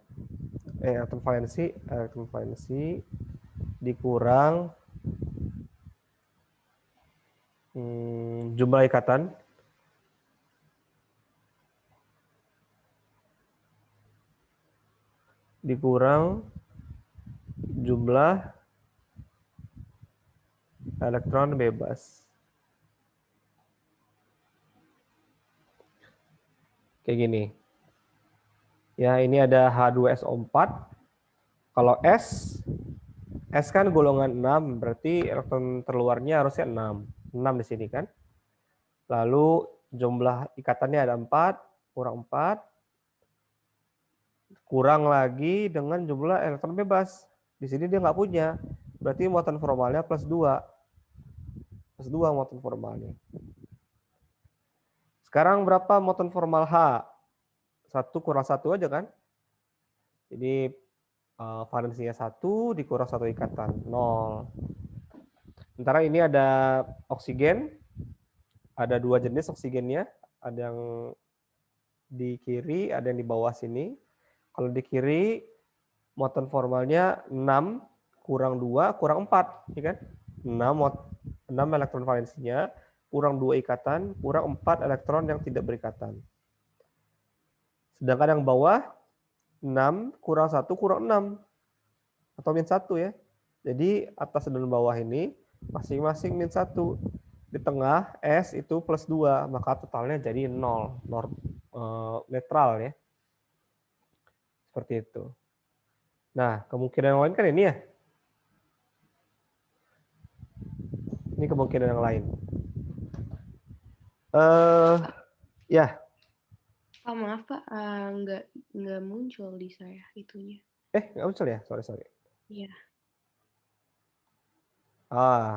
atom valensi dikurang jumlah ikatan dikurang jumlah elektron bebas. Kayak gini. Ya, ini ada H2SO4. Kalau S kan golongan 6, berarti elektron terluarnya harusnya 6. 6 di sini kan. Lalu jumlah ikatannya ada 4, kurang 4. Kurang lagi dengan jumlah elektron bebas. Di sini dia nggak punya. Berarti muatan formalnya plus 2. Plus 2 muatan formalnya. Sekarang berapa muatan formal H? 1 kurang 1 aja kan? Jadi valensinya 1 dikurang 1 ikatan, 0. Sementara ini ada oksigen, ada 2 jenis oksigennya, ada yang di kiri, ada yang di bawah sini. Kalau di kiri, muatan formalnya 6 kurang 2 kurang 4, ya kan? 6 elektron valensinya, kurang 2 ikatan, kurang 4 elektron yang tidak berikatan. Sedangkan yang bawah, 6 kurang 1 kurang 6. Atau min 1 ya. Jadi atas dan bawah ini masing-masing min 1. Di tengah S itu plus 2, maka totalnya jadi 0. Netral ya. Seperti itu. Nah, kemungkinan yang lain kan ini ya. Ini kemungkinan yang lain. Ya. Pak, maaf Pak, nggak muncul di saya itunya. Nggak muncul ya? Sorry. Iya.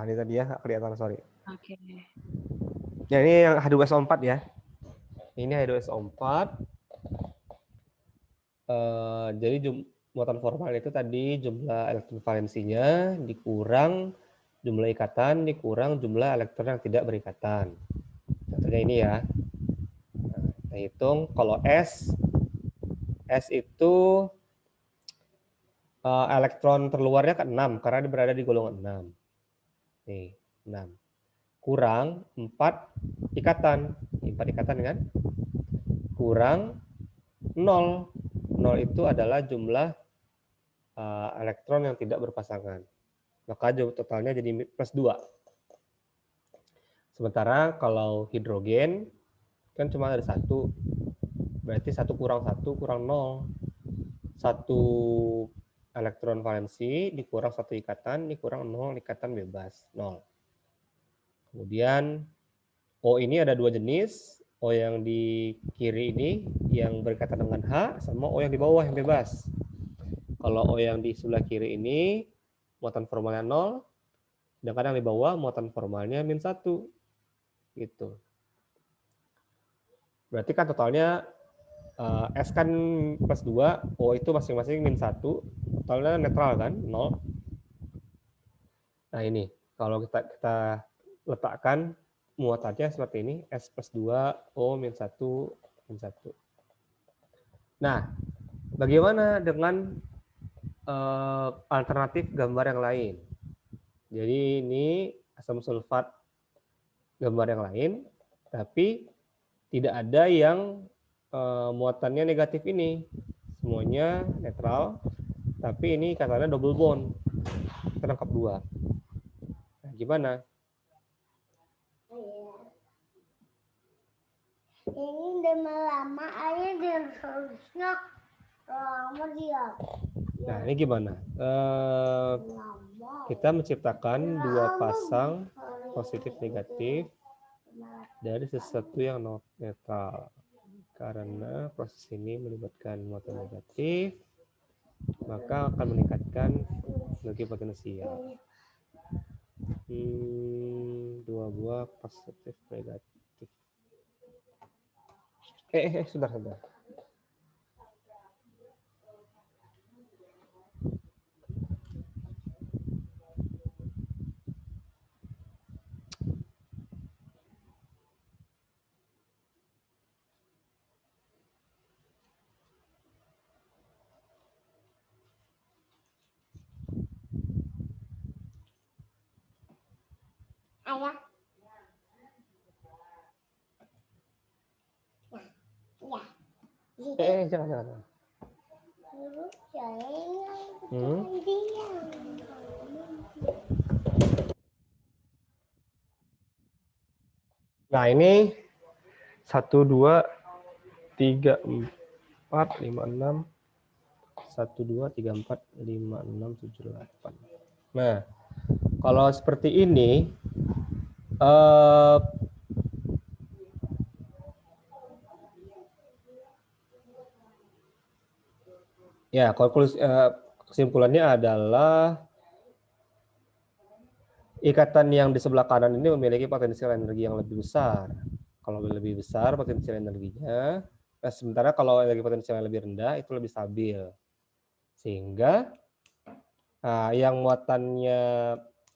Ini tadi ya, nggak kelihatan, sorry. Oke. Ya, ini yang H2SO4 ya. Ini H2SO4. Jadi muatan formal itu tadi jumlah elektron valensinya dikurang jumlah ikatan dikurang jumlah elektron yang tidak berikatan. Contohnya ini ya. Nah, kita hitung kalau S itu elektron terluarnya kan 6 karena dia berada di golongan 6. Nih, 6. Kurang 4 ikatan. 4 ikatan kan? Kurang 0. 0 itu adalah jumlah elektron yang tidak berpasangan. Maka totalnya jadi plus 2. Sementara kalau hidrogen kan cuma ada 1. Berarti 1 kurang 1 kurang 0. 1 elektron valensi dikurang 1 ikatan dikurang 0 ikatan bebas. 0. Kemudian O ini ada 2 jenis. O yang di kiri ini yang berikatan dengan H sama O yang di bawah yang bebas. Kalau O yang di sebelah kiri ini muatan formalnya 0, sedangkan yang di bawah muatan formalnya min 1. Gitu. Berarti kan totalnya S kan plus 2, O itu masing-masing min 1, totalnya netral kan, 0. Nah ini, kalau kita letakkan muatannya seperti ini, S plus 2, O min 1, min 1. Nah, bagaimana dengan alternatif gambar yang lain? Jadi ini asam sulfat gambar yang lain, tapi tidak ada yang muatannya negatif ini. Semuanya netral, tapi ini katanya double bond. Terangkap 2. Nah, gimana? Ini udah lama aja dia harusnya lama dia. Nah, ini gimana? Kita menciptakan 2 pasang positif negatif dari sesuatu yang netral. Karena proses ini melibatkan muatan negatif, maka akan meningkatkan energi potensial. 2 buah positif negatif. Sudah. Ayah. Ya. Jangan. Nah, ini 1, 2, 3, 4, 5, 6. 1, 2, 3, 4, 5, 6, 7, 8. Nah, kalau seperti ini, ya kesimpulannya adalah ikatan yang di sebelah kanan ini memiliki potensial energi yang lebih besar. Kalau lebih besar potensial energinya, sementara kalau energi potensial yang lebih rendah itu lebih stabil. Sehingga yang muatannya,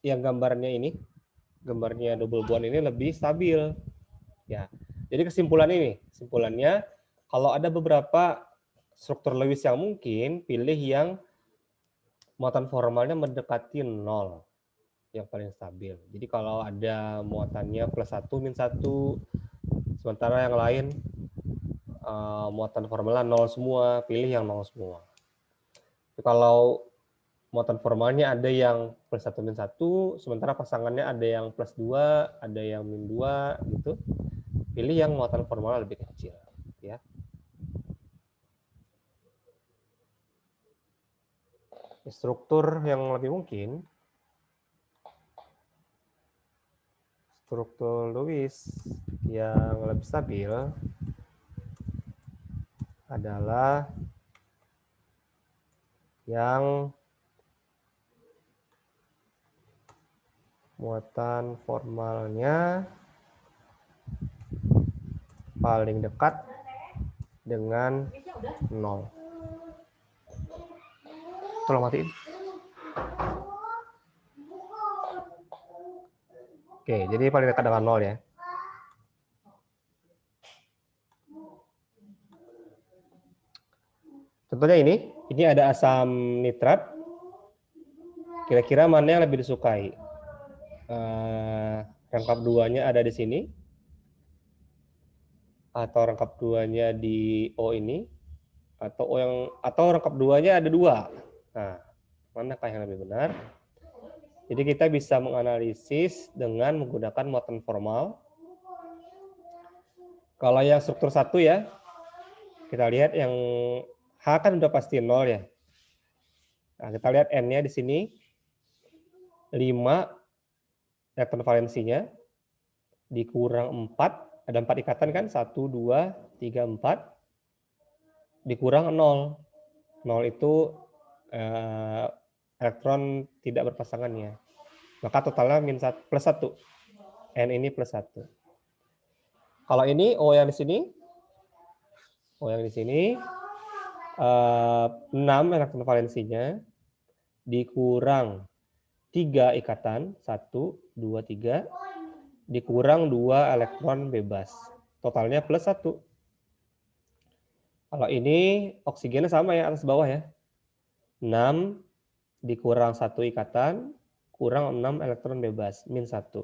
yang gambarnya double bond ini lebih stabil. Ya, jadi kesimpulannya kalau ada beberapa struktur Lewis yang mungkin, pilih yang muatan formalnya mendekati 0, yang paling stabil. Jadi kalau ada muatannya +1, -1, sementara yang lain muatan formalnya 0 semua, pilih yang 0 semua. Jadi kalau muatan formalnya ada yang +1, -1, sementara pasangannya ada yang +2, ada yang -2, gitu. Pilih yang muatan formalnya lebih kecil, ya. Struktur yang lebih mungkin, struktur Lewis yang lebih stabil adalah yang muatan formalnya paling dekat dengan 0. Tolong matiin. Oke, jadi paling dekat dengan 0 ya. Contohnya ini ada asam nitrat. Kira-kira mana yang lebih disukai? Rangkap 2-nya ada di sini, atau rangkap 2-nya di O ini, atau rangkap 2-nya ada 2. Nah, manakah yang lebih benar? Jadi kita bisa menganalisis dengan menggunakan muatan formal. Kalau yang struktur 1 ya, kita lihat yang H kan udah pasti 0 ya. Nah, kita lihat N-nya di sini 5 elektron valensinya dikurang 4, ada 4 ikatan kan? 1, 2, 3, 4 dikurang 0. 0 itu elektron tidak berpasangannya. Maka totalnya +1. N ini +1. Kalau ini O yang di sini 6 elektron valensinya dikurang 3 ikatan, 1, 2, 3, dikurang 2 elektron bebas. Totalnya +1. Kalau ini oksigennya sama ya, atas bawah ya. 6 dikurang 1 ikatan, kurang 6 elektron bebas, -1.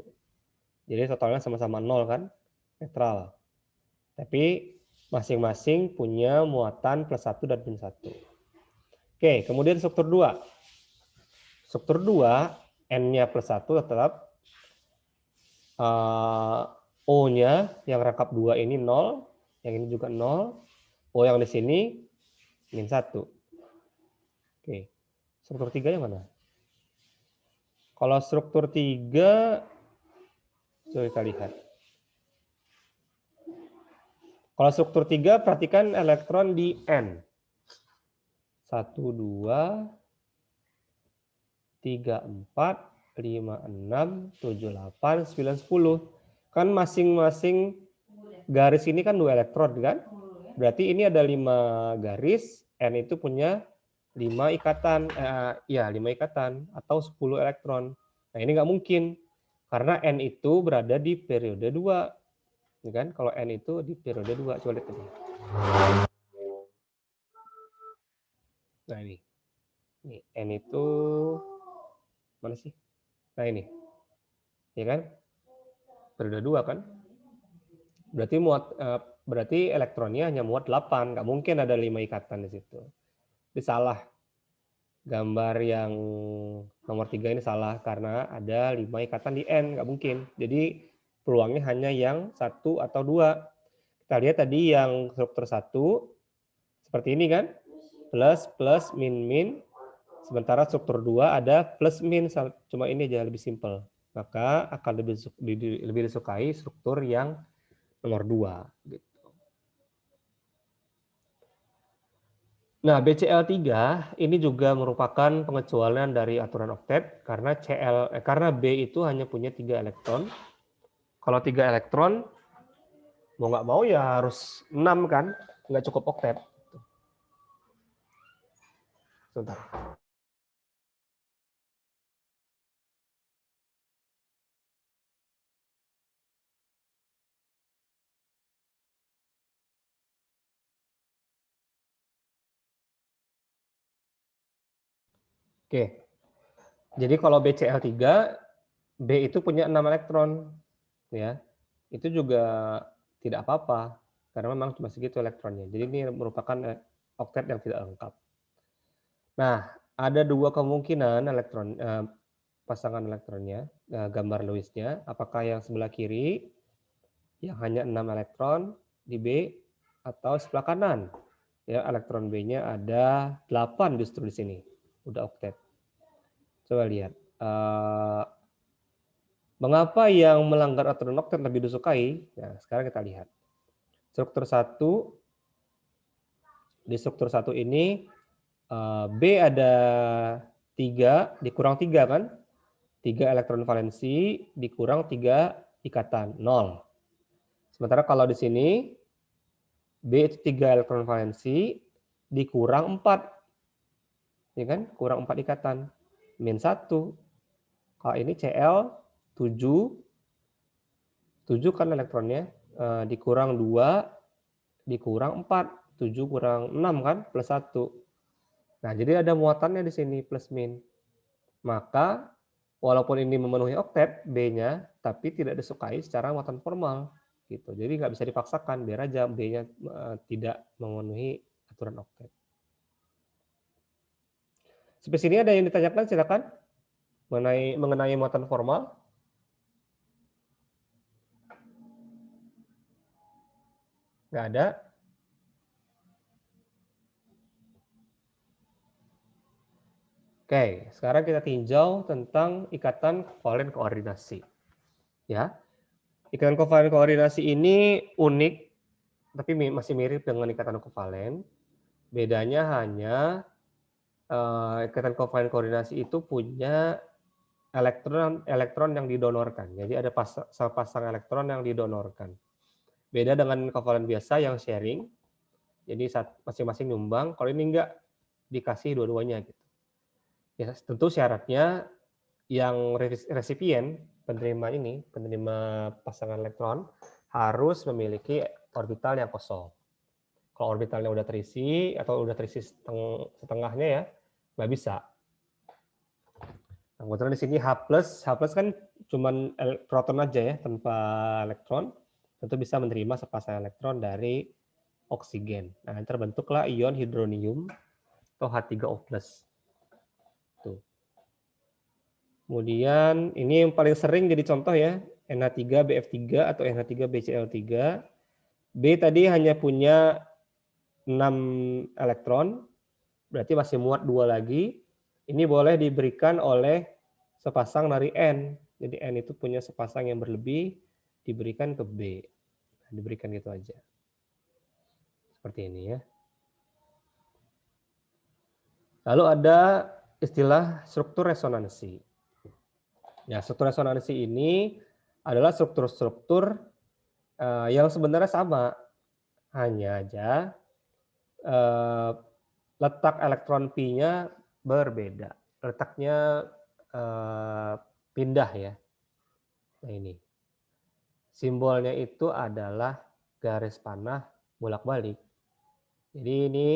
Jadi totalnya sama-sama 0 kan, netral. Tapi masing-masing punya muatan +1 dan -1. Oke, kemudian struktur 2. Struktur 2, N-nya +1 tetap, O-nya yang rangkap 2 ini 0, yang ini juga 0, O yang di sini -1. Oke, struktur 3 yang mana? Kalau struktur 3, coba kita lihat. Kalau struktur 3, perhatikan elektron di N. 1, 2, 3, 4, 5, 6, 7, 8, 9, 10. Kan masing-masing garis ini kan 2 elektron kan? Berarti ini ada 5 garis, N itu punya 5 ikatan, 5 ikatan atau 10 elektron. Nah, ini nggak mungkin karena N itu berada di periode 2. Ya kan? Kalau N itu di periode 2, coba lihat ini. Nah, ini. Nih, N itu mana sih? Nah, ini. Ya kan? periode 2 kan? Berarti elektronnya hanya muat 8, nggak mungkin ada 5 ikatan di situ. Ini salah. Gambar yang nomor 3 ini salah karena ada 5 ikatan di N, nggak mungkin. Jadi peluangnya hanya yang 1 atau 2. Kita lihat tadi yang struktur 1 seperti ini kan? Plus, plus, min, min. Sementara struktur 2 ada plus, min. Cuma ini aja lebih simpel. Maka akan lebih disukai struktur yang nomor 2. Gitu. Nah, BCL3 ini juga merupakan pengecualian dari aturan oktet karena B itu hanya punya 3 elektron. Kalau 3 elektron, mau nggak mau ya harus 6 kan? Nggak cukup oktet. Sebentar. Oke. Jadi kalau BCL3, B itu punya 6 elektron. Ya. Itu juga tidak apa-apa. Karena memang cuma segitu elektronnya. Jadi ini merupakan oktet yang tidak lengkap. Nah, ada 2 kemungkinan pasangan elektronnya, gambar Lewis-nya. Apakah yang sebelah kiri, yang hanya 6 elektron di B, atau sebelah kanan. Ya, elektron B-nya ada 8 justru di sini. Udah oktet. Coba lihat. Mengapa yang melanggar aturan oktet lebih disukai? Nah, sekarang kita lihat. Struktur 1, di struktur 1 ini B ada 3 dikurang 3 kan? 3 elektron valensi dikurang 3 ikatan, 0. Sementara kalau di sini B itu 3 elektron valensi dikurang 4. Ya kan? Kurang 4 ikatan. Min 1. Kalau ini Cl 7 kan elektronnya, dikurang 2 dikurang 4. 7 kurang 6 kan? Plus 1. Nah, jadi ada muatannya di sini plus min. Maka walaupun ini memenuhi oktet B-nya, tapi tidak disukai secara muatan formal gitu. Jadi nggak bisa dipaksakan, biar aja B-nya tidak memenuhi aturan oktet. Sampai sini ada yang ditanyakan, silakan mengenai muatan formal. Nggak ada. Oke, sekarang kita tinjau tentang ikatan kovalen koordinasi. Ya, ikatan kovalen koordinasi ini unik, tapi masih mirip dengan ikatan kovalen. Bedanya hanya ikatan kovalen koordinasi itu punya elektron yang didonorkan. Jadi ada pasang elektron yang didonorkan. Beda dengan kovalen biasa yang sharing. Jadi masing-masing nyumbang. Kalau ini enggak, dikasih dua-duanya gitu. Ya, tentu syaratnya yang resipien, penerima pasangan elektron, harus memiliki orbital yang kosong. Kalau orbitalnya udah terisi atau udah terisi setengahnya ya, nggak bisa. Nah, kebetulan di sini H+, kan cuman proton aja ya, tanpa elektron, tentu bisa menerima sepasang elektron dari oksigen. Nah, terbentuklah ion hidronium atau H3O+. Tuh. Kemudian ini yang paling sering jadi contoh ya, NH3BF3 atau NH3BCl3. B tadi hanya punya 6 elektron, berarti masih muat 2 lagi. Ini boleh diberikan oleh sepasang dari N. Jadi N itu punya sepasang yang berlebih, diberikan ke B. Diberikan gitu aja. Seperti ini ya. Lalu ada istilah struktur resonansi. Ya, struktur resonansi ini adalah struktur-struktur yang sebenarnya sama, hanya aja letak elektron pi-nya berbeda. Letaknya pindah ya. Nah ini. Simbolnya itu adalah garis panah bolak-balik. Jadi ini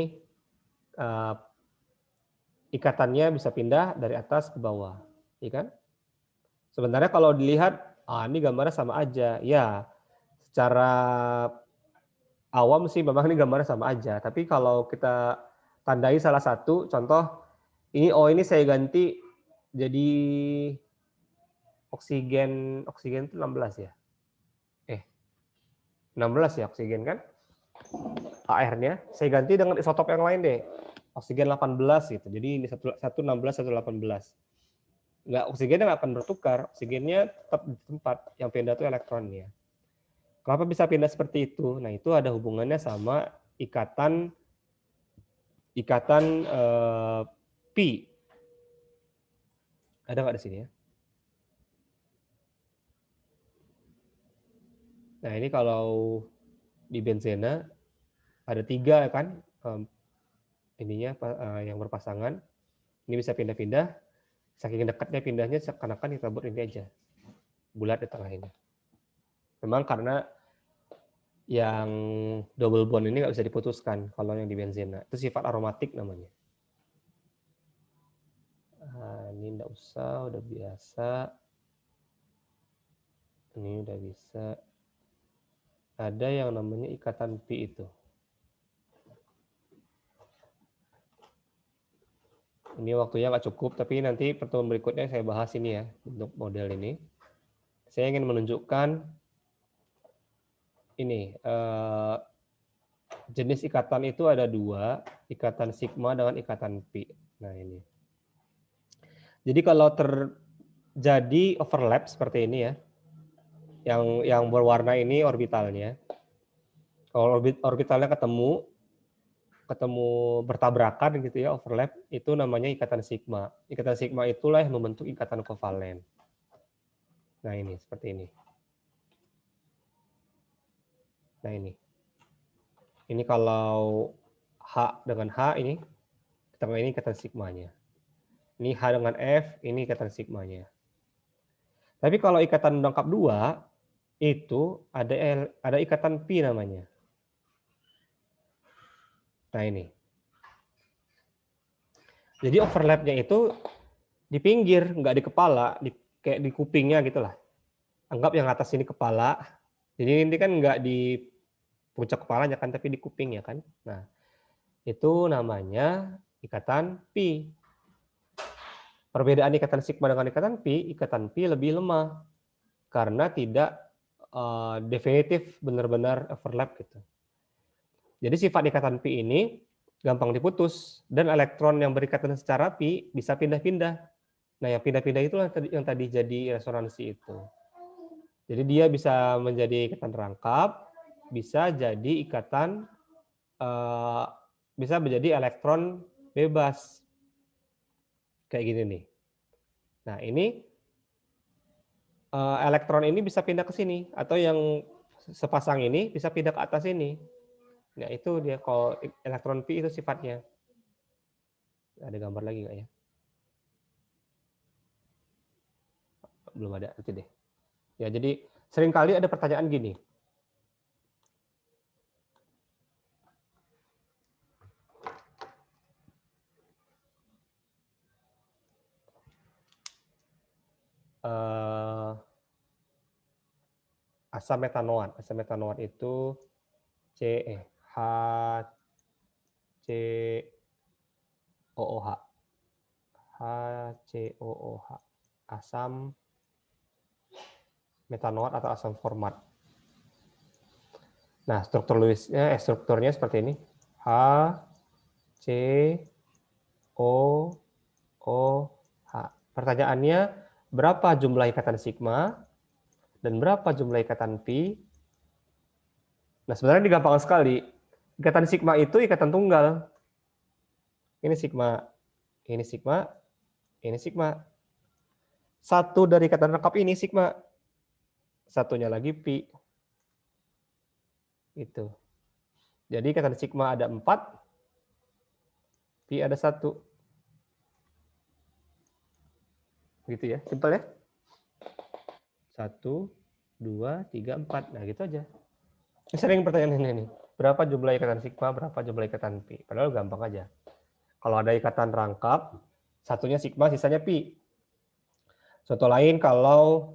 ikatannya bisa pindah dari atas ke bawah. Ya kan? Sebenarnya kalau dilihat ini gambarnya sama aja. Ya, secara awam sih memang ini gambarnya sama aja. Tapi kalau kita tandai salah satu, contoh ini ini saya ganti jadi oksigen itu 16 ya. 16 ya oksigen kan? AR-nya saya ganti dengan isotop yang lain deh. Oksigen 18 gitu. Jadi ini 116, 118. Nggak, oksigennya nggak akan bertukar. Oksigennya tetap di tempat. Yang pindah itu elektronnya. Kenapa bisa pindah seperti itu? Nah, itu ada hubungannya sama ikatan pi. Ada nggak di sini ya? Nah, ini kalau di benzena ada 3 kan ininya yang berpasangan. Ini bisa pindah-pindah. Saking dekatnya pindahnya seakan-akan kita buat ini aja. Bulat di tengah ini. Memang karena yang double bond ini nggak bisa diputuskan kalau yang di benzena. Itu sifat aromatik namanya. Ini nggak usah, udah biasa. Ini udah bisa. Ada yang namanya ikatan pi itu. Ini waktunya nggak cukup, tapi nanti pertemuan berikutnya saya bahas ini ya, untuk model ini. Saya ingin menunjukkan ini, jenis ikatan itu ada 2, ikatan sigma dengan ikatan pi. Nah ini. Jadi kalau terjadi overlap seperti ini ya, yang berwarna ini orbitalnya. Kalau orbitalnya ketemu bertabrakan gitu ya, overlap, itu namanya ikatan sigma. Ikatan sigma itulah yang membentuk ikatan kovalen. Nah ini, seperti ini. Nah ini. Ini kalau H dengan H ini, ini ikatan sigmanya. Ini H dengan F, ini ikatan sigmanya. Tapi kalau ikatan lengkap 2, itu ada ikatan pi namanya. Nah ini. Jadi overlapnya itu di pinggir, nggak di kepala, kayak di kupingnya gitulah. Anggap yang atas ini kepala, jadi ini kan nggak di puncak kepalanya kan, tapi di kupingnya kan. Nah, itu namanya ikatan pi. Perbedaan ikatan sigma dengan ikatan pi lebih lemah karena tidak definitif benar-benar overlap gitu. Jadi sifat ikatan pi ini gampang diputus dan elektron yang berikatan secara pi bisa pindah-pindah. Nah, yang pindah-pindah itulah yang tadi jadi resonansi itu. Jadi dia bisa menjadi ikatan rangkap, bisa jadi ikatan bisa menjadi elektron bebas. Kayak gini nih. Nah, ini elektron ini bisa pindah ke sini atau yang sepasang ini bisa pindah ke atas ini. Nah, itu dia kalau elektron pi itu sifatnya. Ada gambar lagi nggak ya? Belum ada, nanti deh. Ya, jadi seringkali ada pertanyaan gini. Asam metanoat. Asam metanoat itu HCOOH. HCOOH. Asam metanoat atau asam format. Nah, strukturnya seperti ini. HCOOH. Pertanyaannya, berapa jumlah ikatan sigma dan berapa jumlah ikatan pi? Nah, sebenarnya ini gampang sekali. Ikatan sigma itu ikatan tunggal. Ini sigma, ini sigma, ini sigma. Satu dari ikatan lengkap ini sigma. Satunya lagi pi. Gitu. Jadi ikatan sigma ada 4, pi ada 1. Gitu ya, simpel ya. 1, 2, 3, 4. Nah, gitu aja. Sering pertanyaannya ini. Berapa jumlah ikatan sigma, berapa jumlah ikatan pi? Padahal gampang aja. Kalau ada ikatan rangkap, satunya sigma, sisanya pi. Contoh lain, kalau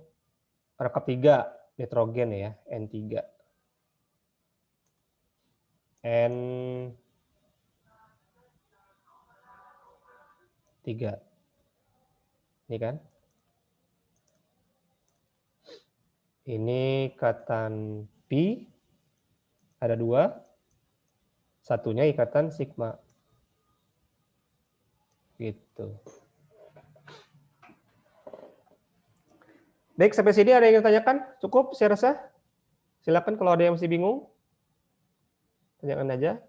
Rekap 3 nitrogen ya, N3. N3. Ini kan. Ini ikatan pi, ada 2. Satunya ikatan sigma. Gitu. Baik, sampai sini ada yang ditanyakan? Cukup, saya rasa. Silakan kalau ada yang masih bingung. Tanyakan aja.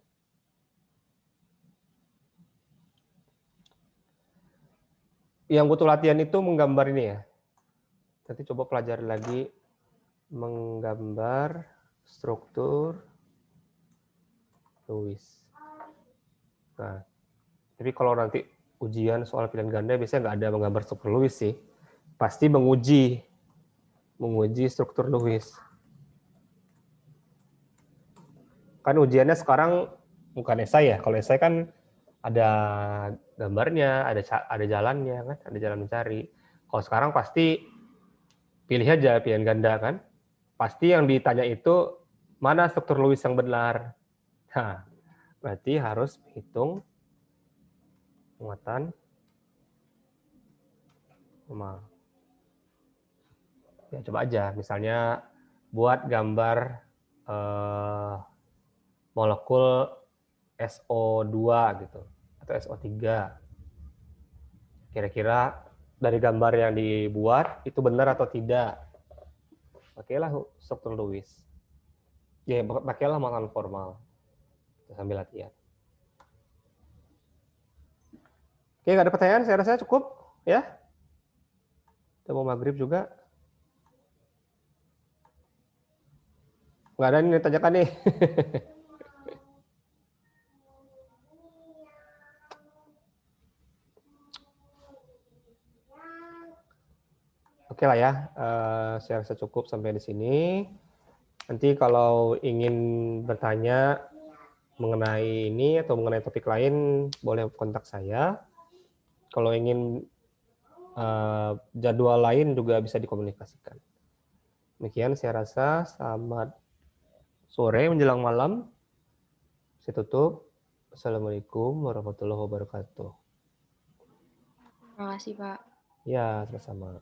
Yang butuh latihan itu menggambar ini ya. Nanti coba pelajari lagi menggambar struktur Lewis. Nah, tapi kalau nanti ujian soal pilihan ganda biasanya nggak ada menggambar struktur Lewis sih. Pasti menguji struktur Lewis. Kan ujiannya sekarang bukan esai ya. Kalau esai kan ada gambarnya, ada jalannya kan, ada jalan mencari. Kalau sekarang pasti pilih aja pilihan ganda kan. Pasti yang ditanya itu mana struktur Lewis yang benar. Nah, berarti harus hitung muatan normal. Ya coba aja, misalnya buat gambar molekul SO2 gitu atau SO3. Kira-kira dari gambar yang dibuat itu benar atau tidak? Pakailah struktur Lewis. Ya, pakailah muatan formal. Sambil latihan. Oke, nggak ada pertanyaan, saya rasa cukup ya. Kita mau maghrib juga. Nggak ada nih ditanyakan nih. Oke lah ya, saya rasa cukup sampai di sini. Nanti kalau ingin bertanya mengenai ini atau mengenai topik lain, boleh kontak saya. Kalau ingin jadwal lain juga bisa dikomunikasikan. Demikian saya rasa, selamat sore menjelang malam. Saya tutup. Assalamualaikum warahmatullahi wabarakatuh. Terima kasih, Pak. Ya, sama-sama.